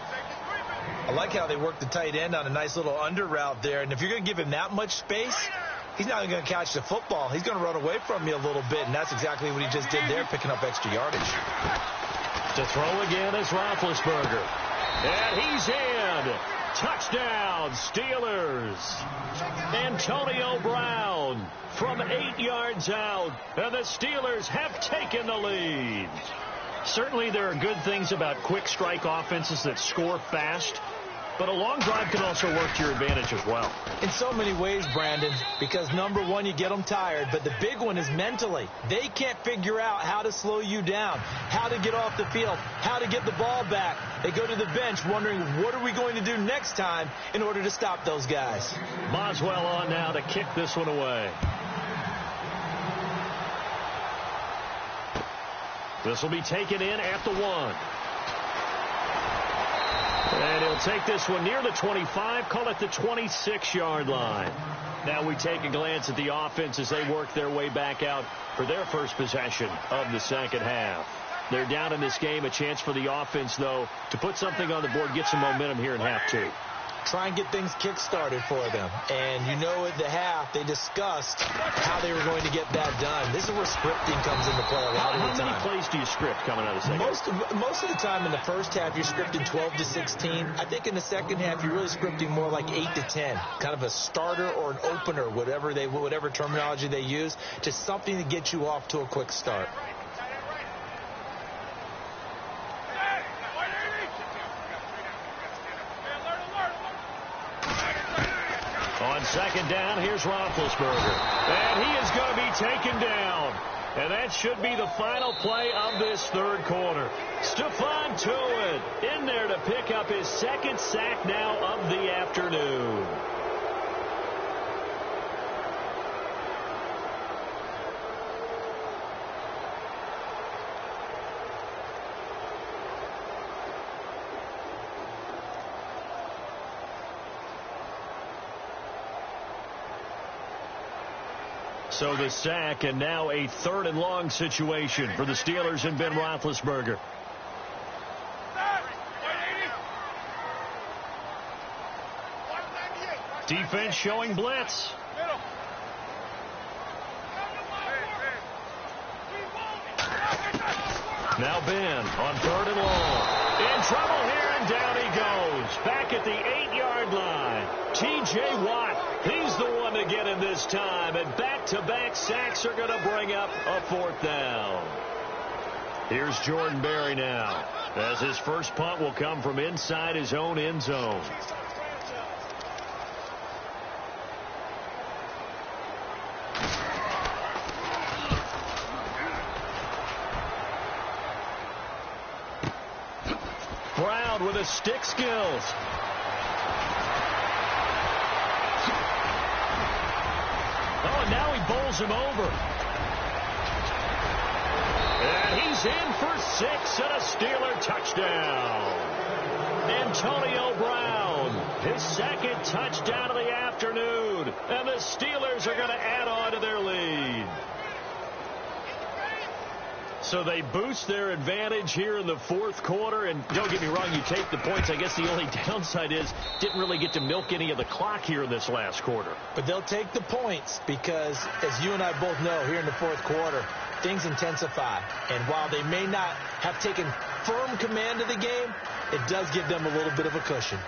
I like how they work the tight end on a nice little under route there. And if you're going to give him that much space, he's not going to catch the football. He's going to run away from you a little bit, and that's exactly what he just did there, picking up extra yardage. To throw again is Roethlisberger. And he's in. Touchdown, Steelers. Antonio Brown from 8 yards out, and the Steelers have taken the lead. Certainly there are good things about quick strike offenses that score fast, But a long drive can also work to your advantage as well. In so many ways, Brandon, because number one, you get them tired, but the big one is mentally. They can't figure out how to slow you down, how to get off the field, how to get the ball back. They go to the bench wondering, what are we going to do next time in order to stop those guys? Boswell on now to kick this one away. This will be taken in at the 1. And he'll take this one near the 25, call it the 26-yard line. Now we take a glance at the offense as they work their way back out for their first possession of the second half. They're down in this game. A chance for the offense, though, to put something on the board, get some momentum here in half 2. Try and get things kick-started for them. And you know at the half, they discussed how they were going to get that done. This is where scripting comes into play a lot of the time. How many plays do you script coming out of the second? Most of the time in the first half, you're scripting 12 to 16. I think in the second half, you're really scripting more like 8 to 10. Kind of a starter or an opener, whatever terminology they use. Just something to get you off to a quick start. On second down, here's Roethlisberger. And he is going to be taken down. And that should be the final play of this third quarter. Stephon Tuitt in there to pick up his second sack now of the afternoon. So the sack, and now a 3rd and long situation for the Steelers and Ben Roethlisberger. Defense showing blitz. Now Ben on 3rd and long. In trouble here, and down he goes. Back at the 8-yard line. T.J. Watt, he's the one to get in this time. And back-to-back sacks are going to bring up a 4th down. Here's Jordan Berry now, as his first punt will come from inside his own end zone. Brown with his stick skills. Oh, and now he bowls him over. And he's in for 6 and a Steeler touchdown. Antonio Brown, his second touchdown of the afternoon. And the Steelers are going to add on to their lead. So they boost their advantage here in the 4th quarter. And don't get me wrong, you take the points. I guess the only downside is didn't really get to milk any of the clock here in this last quarter. But they'll take the points because, as you and I both know, here in the 4th quarter, things intensify. And while they may not have taken firm command of the game, it does give them a little bit of a cushion.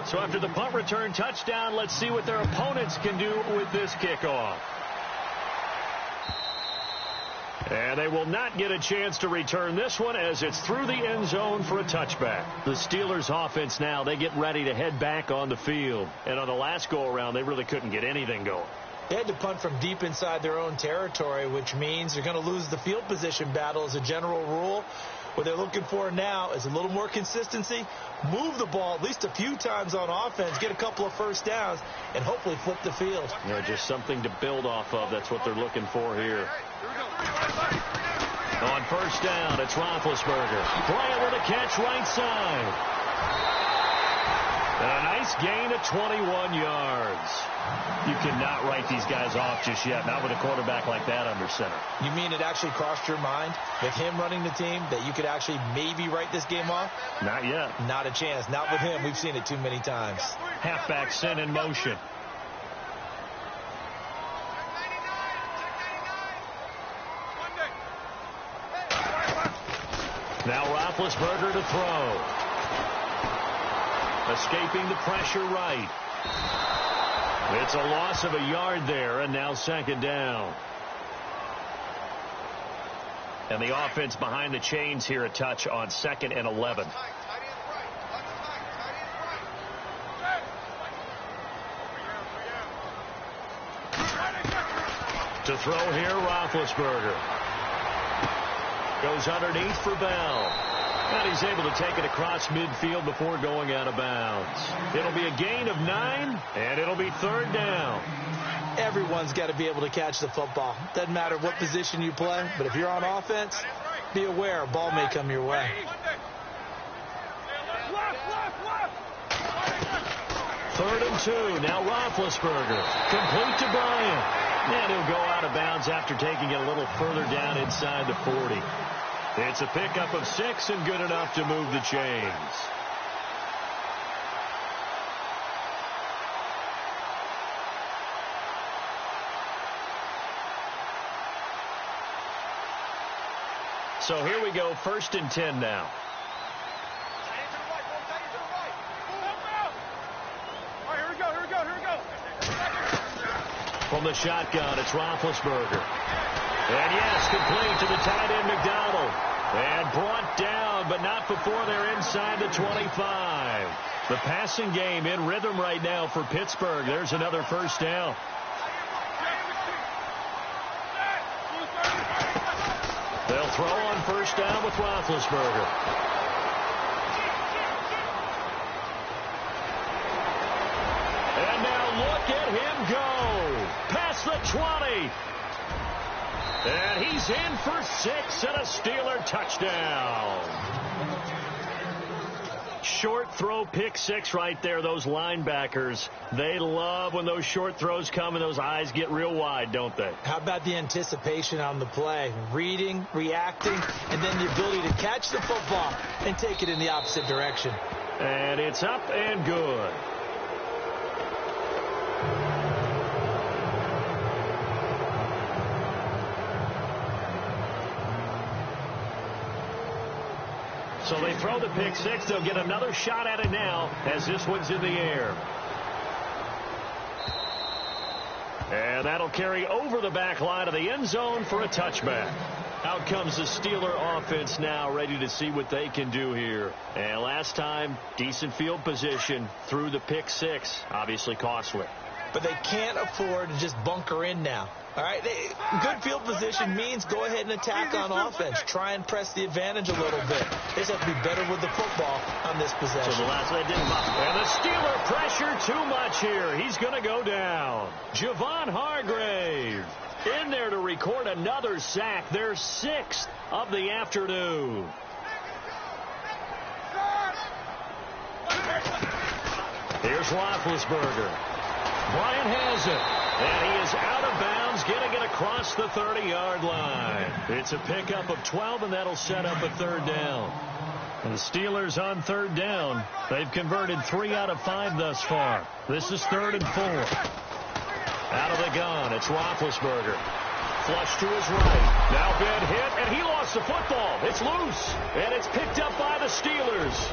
So after the punt return touchdown, let's see what their opponents can do with this kickoff. And they will not get a chance to return this one as it's through the end zone for a touchback. The Steelers offense now, they get ready to head back on the field. And on the last go-around, they really couldn't get anything going. They had to punt from deep inside their own territory, which means they're going to lose the field position battle as a general rule. What they're looking for now is a little more consistency, move the ball at least a few times on offense, get a couple of first downs, and hopefully flip the field. Yeah, just something to build off of. That's what they're looking for here. On first down, it's Roethlisberger. Bryant with a catch right side. And a nice gain of 21 yards. You cannot write these guys off just yet, not with a quarterback like that under center. You mean it actually crossed your mind with him running the team that you could actually maybe write this game off? Not yet. Not a chance. Not with him. We've seen it too many times. Halfback sent in motion. Now Roethlisberger to throw. Escaping the pressure right. It's a loss of a yard there, and now second down. And the offense behind the chains here a touch on 2nd and 11. To throw here, Roethlisberger. Goes underneath for Bell. And he's able to take it across midfield before going out of bounds. It'll be a gain of 9, and it'll be 3rd down. Everyone's got to be able to catch the football. Doesn't matter what position you play, but if you're on offense, be aware a ball may come your way. 3rd and 2. Now Roethlisberger. Complete to Bryant. And he'll go out of bounds after taking it a little further down inside the 40. It's a pickup of 6 and good enough to move the chains. So here we go, 1st and 10 now. From the shotgun, it's Roethlisberger. And yes, complete to the tight end McDonald. And brought down, but not before they're inside the 25. The passing game in rhythm right now for Pittsburgh. There's another 1st down. They'll throw on 1st down with Roethlisberger. And now look at him go. Past the 20. And he's in for 6 and a Steeler touchdown. Short throw, pick 6 right there. Those linebackers, they love when those short throws come and those eyes get real wide, don't they? How about the anticipation on the play? Reading, reacting, and then the ability to catch the football and take it in the opposite direction. And it's up and good. So they throw the pick 6. They'll get another shot at it now as this one's in the air. And that'll carry over the back line of the end zone for a touchback. Out comes the Steeler offense now, ready to see what they can do here. And last time, decent field position through the pick 6. Obviously costly. But they can't afford to just bunker in now. All right, good field position means go ahead and attack on offense. Try and press the advantage a little bit. They just have to be better with the football on this possession. So the last they didn't. And the Steeler pressure too much here. He's going to go down. Javon Hargrave in there to record another sack. Their 6th of the afternoon. Here's Roethlisberger. Bryant has it. And he is out of bounds, getting it across the 30-yard line. It's a pickup of 12, and that'll set up a 3rd down. And the Steelers on 3rd down. They've converted 3 out of 5 thus far. This is 3rd and 4. Out of the gun, it's Roethlisberger. Flush to his right. Now Ben hit, and he lost the football. It's loose, and it's picked up by the Steelers.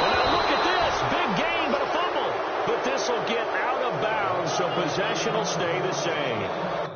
And now look at this. Big gain, but a fumble. But this will get out of bounds, so possession will stay the same.